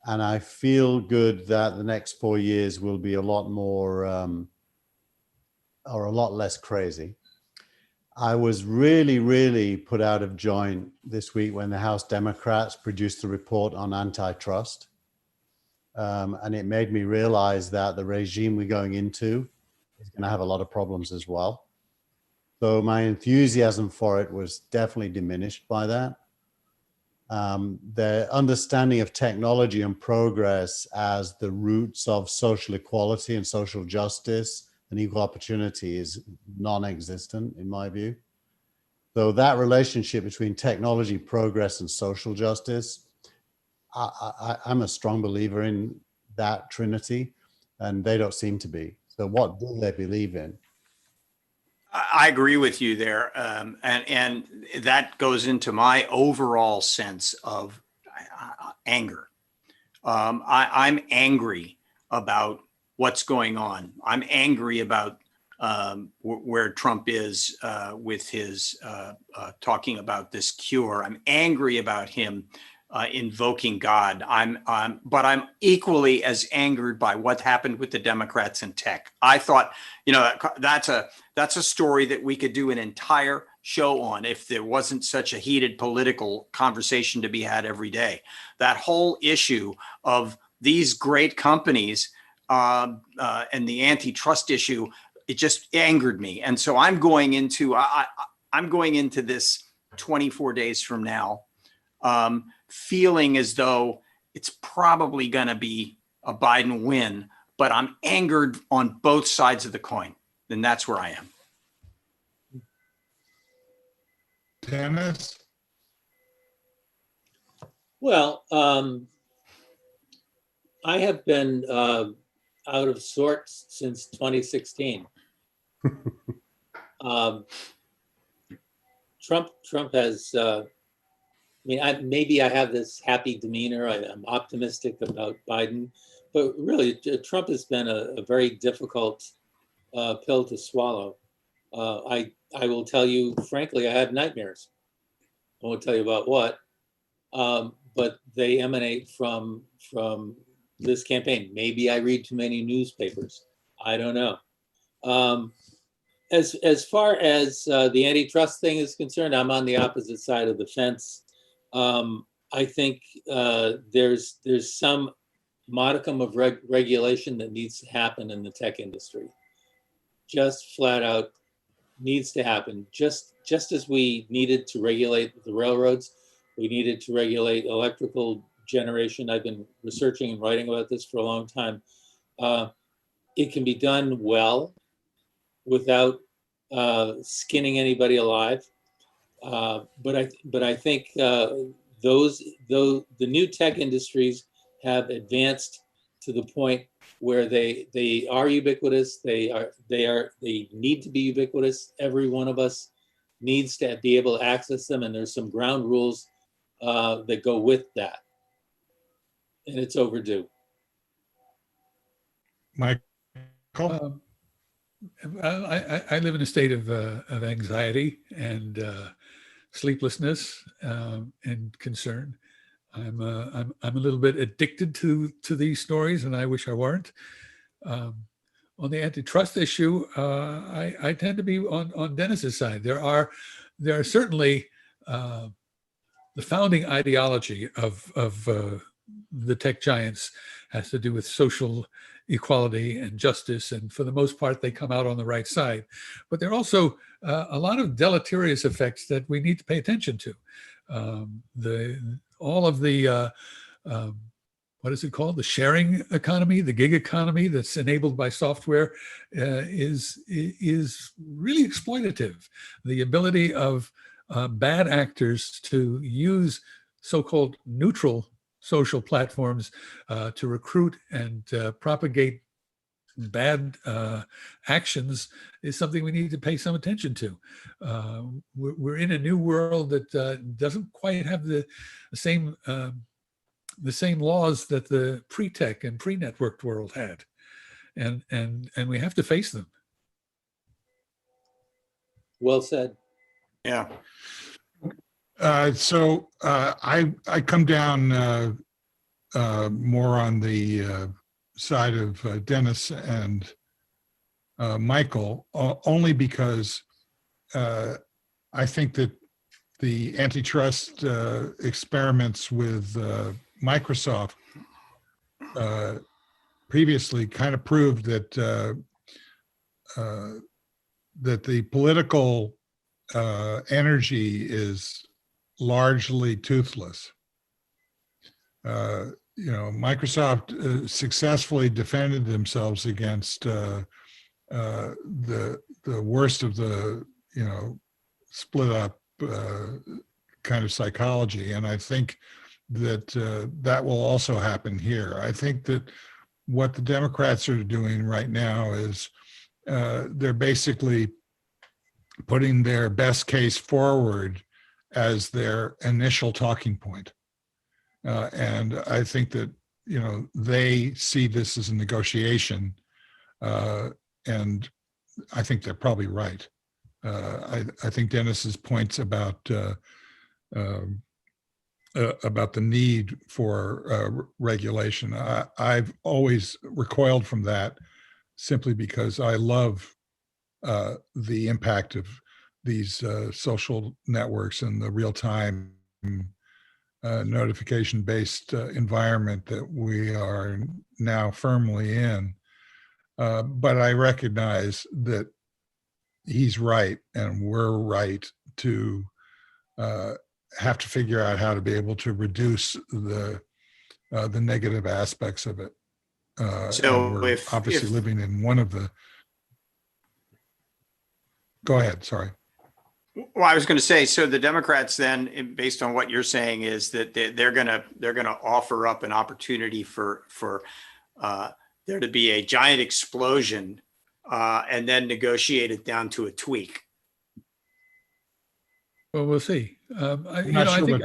and I feel good that the next 4 years will be a lot more or a lot less crazy. I was really, really put out of joint this week when the House Democrats produced a report on antitrust. And it made me realize that the regime we're going into is going to have a lot of problems as well. So my enthusiasm for it was definitely diminished by that. The understanding of technology and progress as the roots of social equality and social justice and equal opportunity is non-existent in my view. So that relationship between technology, progress, and social justice, I'm a strong believer in that trinity, and they don't seem to be. So what do they believe in? I agree with you there. And that goes into my overall sense of anger. I'm angry about what's going on. I'm angry about where Trump is with his talking about this cure. I'm angry about him invoking God. But I'm equally as angered by what happened with the Democrats in tech. I thought, that's a story that we could do an entire show on if there wasn't such a heated political conversation to be had every day. That whole issue of these great companies and the antitrust issue it just angered me. And so I'm going into this 24 days from now, feeling as though it's probably going to be a Biden win, but I'm angered on both sides of the coin. And that's where I am. Dennis? Well, I have been out of sorts since 2016. Trump has. Maybe I have this happy demeanor. I'm optimistic about Biden, but really, Trump has been a very difficult pill to swallow. I will tell you frankly, I have nightmares. I won't tell you about what, but they emanate from this campaign. Maybe I read too many newspapers. I don't know. As far as the antitrust thing is concerned, I'm on the opposite side of the fence. I think there's some modicum of regulation that needs to happen in the tech industry. Just flat out needs to happen. Just as we needed to regulate the railroads, we needed to regulate electrical generation. I've been researching and writing about this for a long time. It can be done well without skinning anybody alive. But I think the new tech industries have advanced to the point where they are ubiquitous. They need to be ubiquitous. Every one of us needs to be able to access them, and there's some ground rules that go with that, and it's overdue. Michael? I live in a state of anxiety and sleeplessness and concern. I'm a little bit addicted to these stories, and I wish I weren't. On the antitrust issue, I tend to be on Dennis's side. There are certainly the founding ideology of the tech giants has to do with social equality and justice, and for the most part, they come out on the right side. But there are also a lot of deleterious effects that we need to pay attention to. All of the what is it called? The sharing economy, the gig economy that's enabled by software is really exploitative. The ability of bad actors to use so-called neutral social platforms to recruit and propagate bad actions is something we need to pay some attention to. We're in a new world that doesn't quite have the same laws that the pre-tech and pre-networked world had, and we have to face them. Well said. Yeah. So I come down more on the side of Dennis and Michael, only because I think that the antitrust experiments with Microsoft previously kind of proved that that the political energy is largely toothless. Microsoft successfully defended themselves against the worst of the split up kind of psychology, and I think that that will also happen here. I think that what the Democrats are doing right now is they're basically putting their best case forward as their initial talking point. And I think that, they see this as a negotiation, and I think they're probably right. I think Dennis's points about the need for regulation, I've always recoiled from that simply because I love the impact of these social networks and the real-time notification-based environment that we are now firmly in. But I recognize that he's right and we're right to have to figure out how to be able to reduce the negative aspects of it. So and we're obviously living in one of the. Go ahead. Sorry. Well, I was going to say, so the Democrats then, based on what you're saying, is that they're going to offer up an opportunity for there to be a giant explosion and then negotiate it down to a tweak. Well, we'll see. I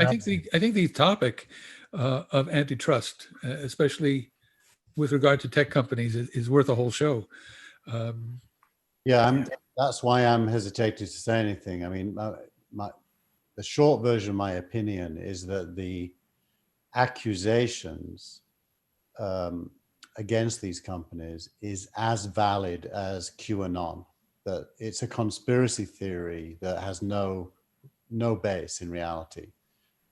think the topic of antitrust, especially with regard to tech companies, is worth a whole show. That's why I'm hesitating to say anything. I mean, the short version of my opinion is that the accusations against these companies is as valid as QAnon. That it's a conspiracy theory that has no base in reality.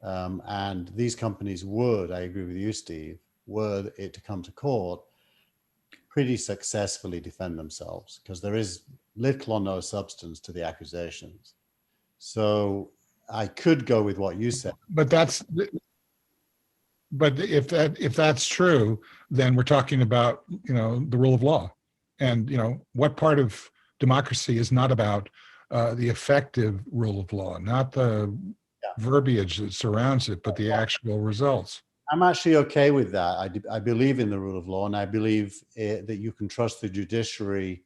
And these companies would, I agree with you, Steve, were it to come to court, pretty successfully defend themselves because there is little or no substance to the accusations. So I could go with what you said. But if that's true, then we're talking about, the rule of law. And, what part of democracy is not about the effective rule of law, not the verbiage that surrounds it, but the actual results. I'm actually okay with that. I believe in the rule of law, and I believe that you can trust the judiciary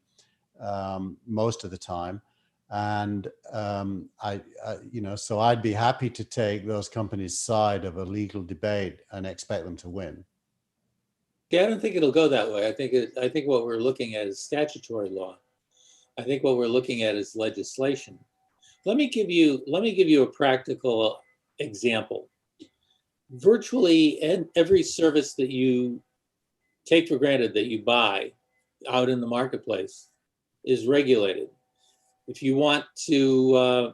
most of the time. And so I'd be happy to take those companies' side of a legal debate and expect them to win. Yeah, I don't think it'll go that way. I think what we're looking at is statutory law. I think what we're looking at is legislation. Let me give you a practical example. Virtually every service that you take for granted that you buy out in the marketplace is regulated. If you want to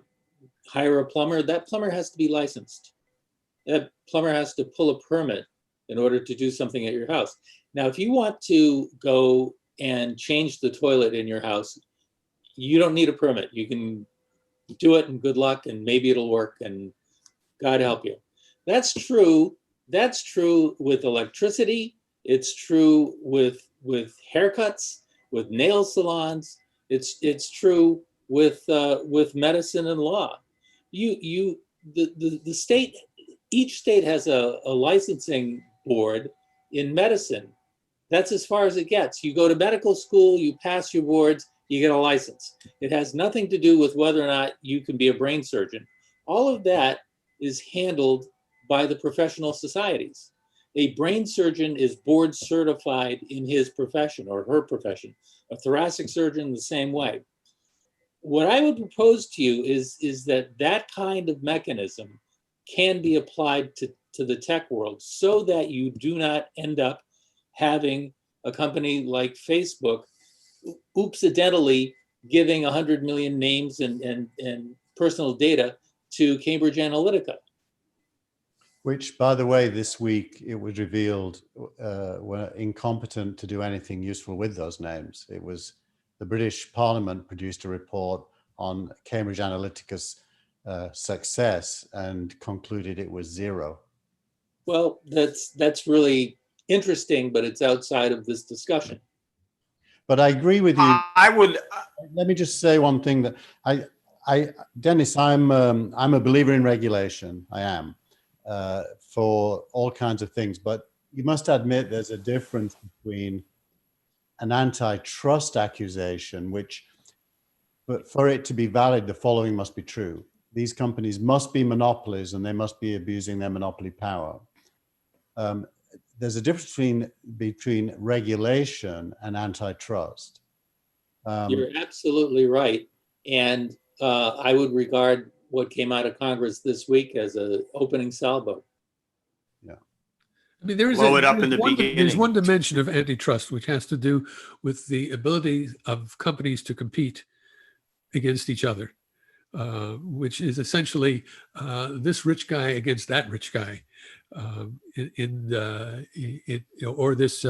hire a plumber, that plumber has to be licensed. That plumber has to pull a permit in order to do something at your house. Now, if you want to go and change the toilet in your house, you don't need a permit. You can do it and good luck and maybe it'll work and God help you. That's true. That's true with electricity. It's true with haircuts, with nail salons. It's true with medicine and law. The state, each state has a licensing board in medicine. That's as far as it gets. You go to medical school, you pass your boards, you get a license. It has nothing to do with whether or not you can be a brain surgeon. All of that is handled by the professional societies. A brain surgeon is board certified in his profession or her profession. A thoracic surgeon the same way. What I would propose to you is that kind of mechanism can be applied to the tech world so that you do not end up having a company like Facebook oopsidentally giving 100 million names and personal data to Cambridge Analytica. Which, by the way, this week it was revealed were incompetent to do anything useful with those names. It was the British Parliament produced a report on Cambridge Analytica's success and concluded it was zero. Well, that's really interesting, but it's outside of this discussion. But I agree with you. I would. Let me just say one thing that Dennis, I'm a believer in regulation. I am for all kinds of things, but you must admit there's a difference between an antitrust accusation, but for it to be valid, the following must be true. These companies must be monopolies and they must be abusing their monopoly power. There's a difference between regulation and antitrust. You're absolutely right. And I would regard what came out of Congress this week as an opening salvo. Yeah. I mean, there's one dimension of antitrust which has to do with the ability of companies to compete against each other, which is essentially this rich guy against that rich guy, or this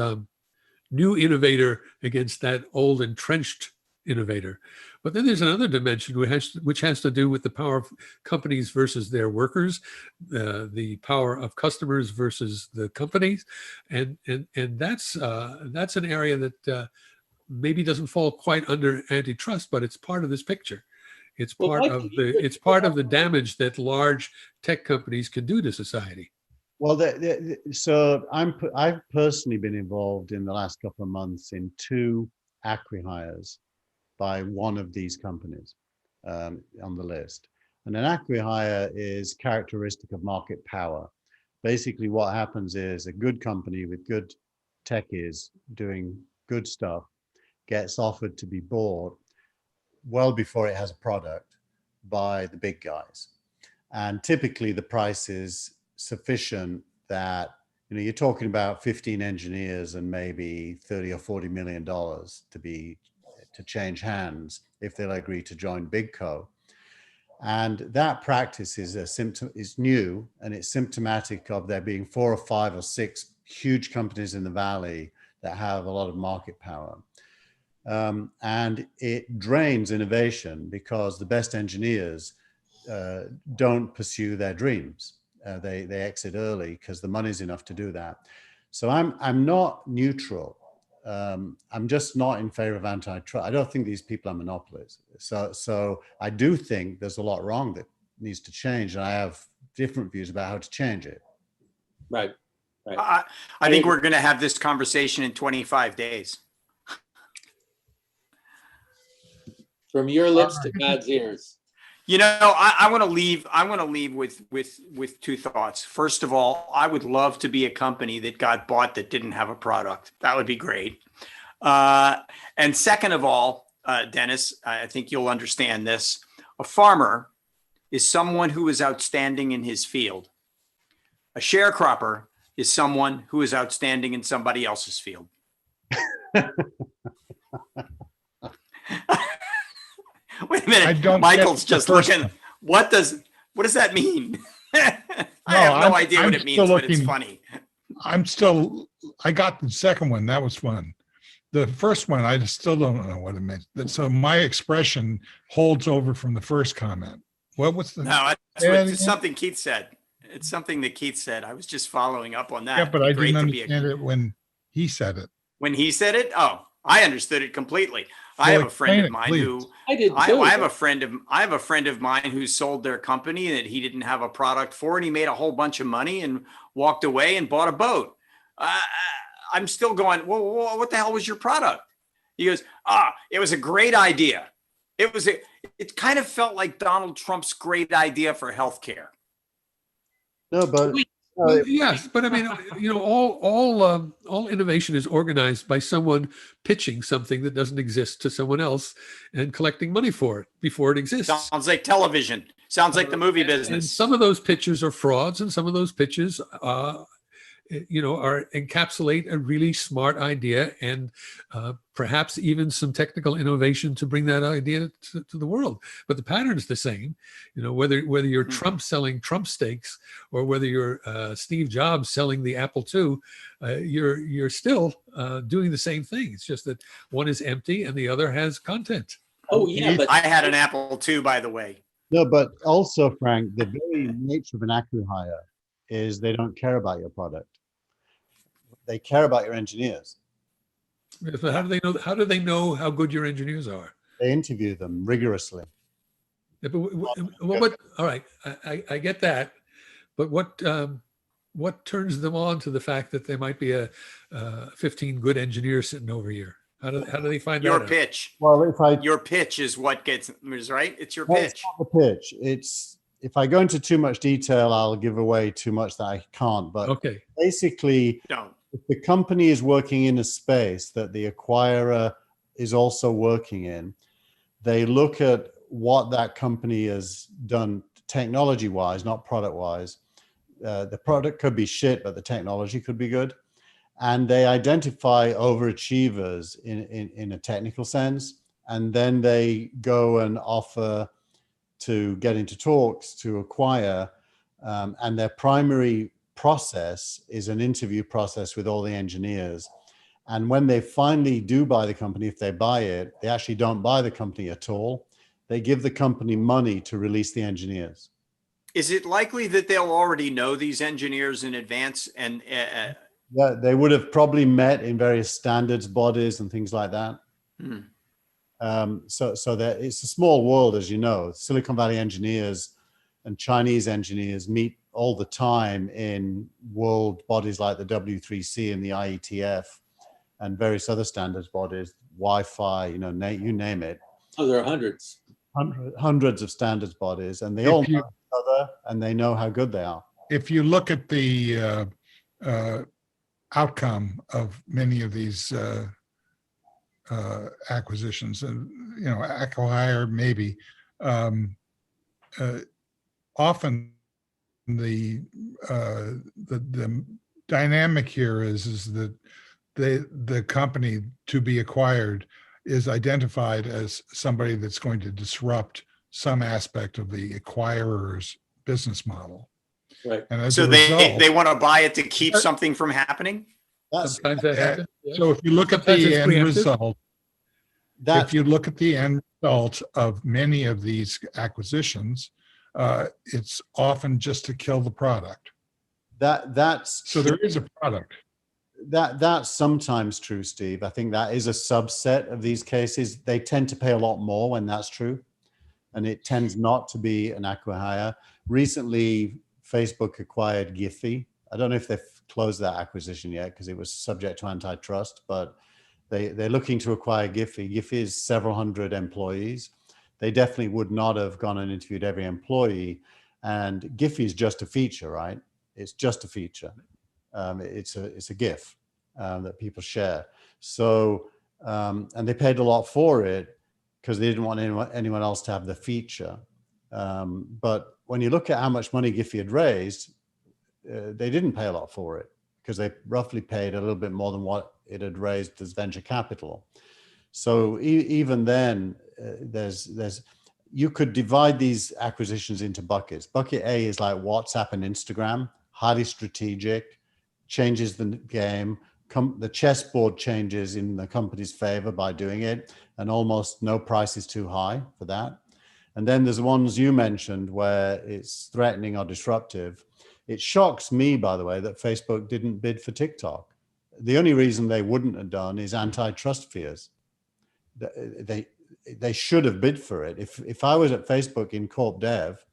new innovator against that old entrenched innovator. But then there's another dimension which has to do with the power of companies versus their workers, the power of customers versus the companies, and that's an area that maybe doesn't fall quite under antitrust, but it's part of this picture. It's Well, part Mike, of the damage that large tech companies can do to society. Well, so I've personally been involved in the last couple of months in 2 acqui-hires by one of these companies on the list. And an acqui-hire is characteristic of market power. Basically, what happens is a good company with good techies doing good stuff gets offered to be bought well before it has a product by the big guys. And typically the price is sufficient that, you know, you're talking about 15 engineers and maybe 30 or 40 million dollars to change hands if they'll agree to join Big Co. And that practice is new, and it's symptomatic of there being 4 or 5 or 6 huge companies in the Valley that have a lot of market power. And it drains innovation because the best engineers don't pursue their dreams. They exit early because the money's enough to do that. So I'm not neutral. I'm just not in favor of antitrust. I don't think these people are monopolies. So I do think there's a lot wrong that needs to change, and I have different views about how to change it. Right. I think we're going to have this conversation in 25 days. From your lips to God's ears. You know, I want to leave. I want to leave with 2 thoughts. First of all, I would love to be a company that got bought that didn't have a product. That would be great. And second of all, Dennis, I think you'll understand this. A farmer is someone who is outstanding in his field. A sharecropper is someone who is outstanding in somebody else's field. Wait a minute. Michael's just looking. What does that mean? I have no idea what it means, but it's funny. I got the second one. That was fun. The first one, I still don't know what it meant. So my expression holds over from the first comment. What was the? No, it's something Keith said. It's something that Keith said. I was just following up on that. Yeah, but I didn't understand it when he said it. When he said it? Oh, I understood it completely. I have a friend of mine who I did too. I have a friend of mine who sold their company that he didn't have a product for, and he made a whole bunch of money and walked away and bought a boat. I'm still going, well, what the hell was your product? He goes, it was a great idea. It kind of felt like Donald Trump's great idea for healthcare. No, but yes, but I mean, you know, all innovation is organized by someone pitching something that doesn't exist to someone else and collecting money for it before it exists. Sounds like television. Sounds like the movie business. And some of those pitches are frauds, and some of those pitches, encapsulate a really smart idea and perhaps even some technical innovation to bring that idea to the world. But the pattern is the same. You know, whether you're Trump selling Trump steaks or whether you're Steve Jobs selling the Apple II, you're still doing the same thing. It's just that one is empty and the other has content. Oh yeah, but I had an Apple II, by the way. No, but also, Frank, the very nature of an acqui-hire is they don't care about your product. They care about your engineers. So how do they know? How do they know how good your engineers are? They interview them rigorously. Yeah, but all right, I get that, but what turns them on to the fact that there might be a 15 good engineers sitting over here? How do they find Your that out? pitch? Well, your pitch is what gets right. It's your well, pitch. it's not the pitch. It's if I go into too much detail, I'll give away too much that I can't. But Okay, basically, Don't. if the company is working in a space that the acquirer is also working in, they look at what that company has done technology-wise, not product-wise. The product could be shit, but the technology could be good. And they identify overachievers in a technical sense. And then they go and offer to get into talks to acquire. And their primary process is an interview process with all the engineers. And when they finally do buy the company, if they buy it, they actually don't buy the company at all. They give the company money to release the engineers. Is it likely that they'll already know these engineers in advance? And Yeah, they would have probably met in various standards bodies and things like that. So that it's a small world, as you know. Silicon Valley engineers and Chinese engineers meet all the time in world bodies like the W3C and the IETF and various other standards bodies, Wi-Fi, you name it. Oh, there are hundreds. Hundreds of standards bodies, and they all know each other, and they know how good they are. If you look at the outcome of many of these acquisitions, and acquire maybe, often the dynamic here is that the company to be acquired is identified as somebody that's going to disrupt some aspect of the acquirer's business model. Right. And as so a result, they want to buy it to keep something from happening? Sometimes that happens. Yeah. so if you look at Sometimes the it's end preemptive. result, if you look at the end result of many of these acquisitions, it's often just to kill the product. That's So there is a product. That's sometimes true, Steve. I think that is a subset of these cases. They tend to pay a lot more when that's true, and it tends not to be an acqui-hire. Recently, Facebook acquired Giphy. I don't know if they've closed that acquisition yet because it was subject to antitrust, but they're looking to acquire Giphy. Giphy is several hundred employees. They definitely would not have gone and interviewed every employee. And Giphy is just a feature, right? It's just a feature. It's a GIF that people share. So, and they paid a lot for it because they didn't want anyone else to have the feature. But when you look at how much money Giphy had raised, they didn't pay a lot for it because they roughly paid a little bit more than what it had raised as venture capital. So even then, you could divide these acquisitions into buckets. Bucket A is like WhatsApp and Instagram, highly strategic, changes the game. The chessboard changes in the company's favor by doing it, and almost no price is too high for that. And then there's the ones you mentioned where it's threatening or disruptive. It shocks me, by the way, that Facebook didn't bid for TikTok. The only reason they wouldn't have done is antitrust fears. They should have bid for it. If I was at Facebook in corp dev,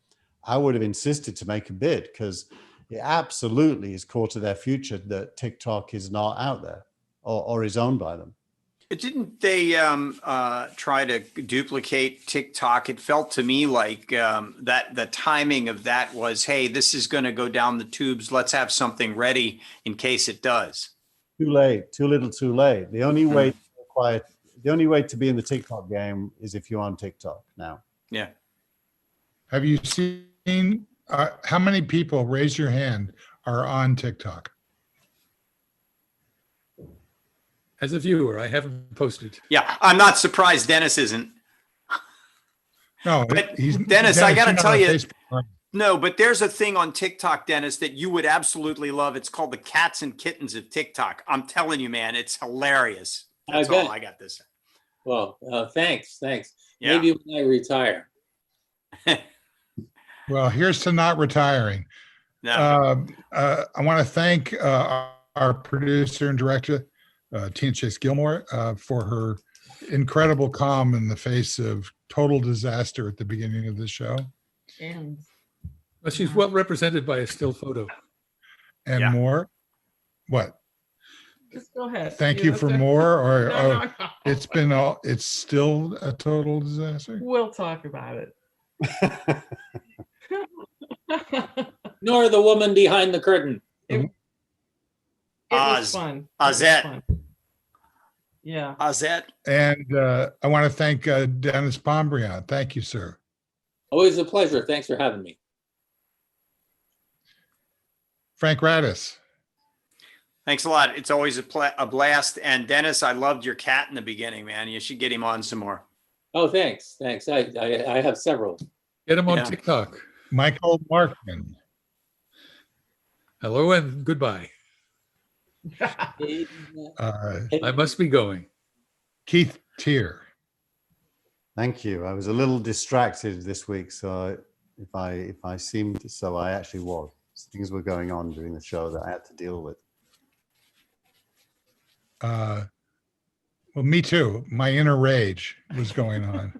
I would have insisted to make a bid because it absolutely is core to their future that TikTok is not out there or is owned by them. Didn't they try to duplicate TikTok? It felt to me like that the timing of that was, hey, this is going to go down the tubes. Let's have something ready in case it does. Too late, too little, too late. The only way to be in the TikTok game is if you're on TikTok now. Yeah. Have you seen how many people, raise your hand, are on TikTok? As a viewer, I haven't posted. Yeah, I'm not surprised Dennis isn't. No, But Dennis, I got to you're not tell on you, Facebook. no, but there's a thing on TikTok, Dennis, that you would absolutely love. It's called the cats and kittens of TikTok. I'm telling you, man, it's hilarious. That's all I got this. Well, thanks. Yeah. Maybe when I retire. Well, here's to not retiring. No. I want to thank our producer and director, Tina Chase Gilmore, for her incredible calm in the face of total disaster at the beginning of the show. And But she's well represented by a still photo. And Yeah. more. What? just go ahead. Thank you know, for so- more, or No, no. it's still a total disaster? We'll talk about it. Nor the woman behind the curtain. It was fun. It was Ozette. fun. Yeah. Ozette. And I want to thank Dennis Pombriant. Thank you, sir. Always a pleasure. Thanks for having me. Frank Radis. Thanks a lot. It's always a blast. And Dennis, I loved your cat in the beginning, man. You should get him on some more. Oh, thanks. I have several. Get him on Yeah. TikTok. Michael Markman. Hello and goodbye. I must be going. Keith Tier. Thank you. I was a little distracted this week, so if I seemed so, I actually was. Things were going on during the show that I had to deal with. Well, me too. My inner rage was going on.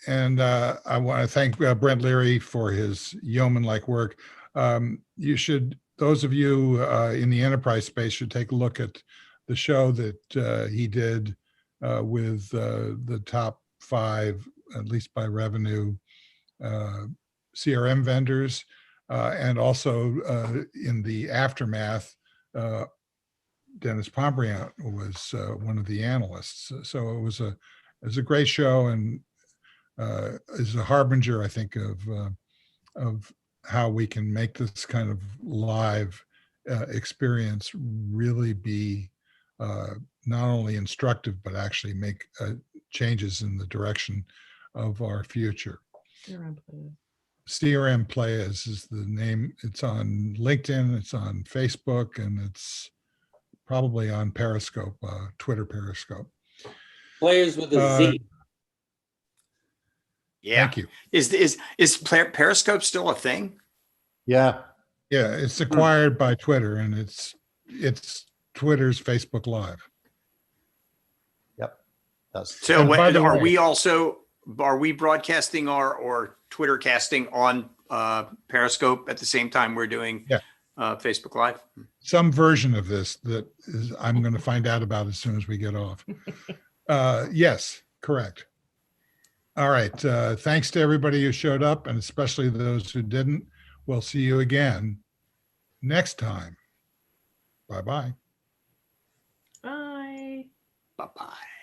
And I want to thank Brent Leary for his yeoman-like work. Those of you in the enterprise space should take a look at the show that he did with the top 5, at least by revenue, CRM vendors, and also in the aftermath, Dennis Pombriant was one of the analysts. So it was a great show, and is a harbinger, I think, of how we can make this kind of live experience really be not only instructive, but actually make changes in the direction of our future. CRM Players is the name. It's on LinkedIn, it's on Facebook, and it's probably on Periscope, Twitter Periscope. Players with a Z. Yeah. Thank you. Is Periscope still a thing? Yeah. Yeah, it's acquired by Twitter, and it's Twitter's Facebook Live. Yep. That's So And by the are way- we broadcasting or Twitter casting on Periscope at the same time we're doing Yeah. Facebook Live? Some version of this that is, I'm going to find out about as soon as we get off. Yes, correct. All right. Thanks to everybody who showed up, and especially those who didn't. We'll see you again next time. Bye-bye. Bye. Bye-bye.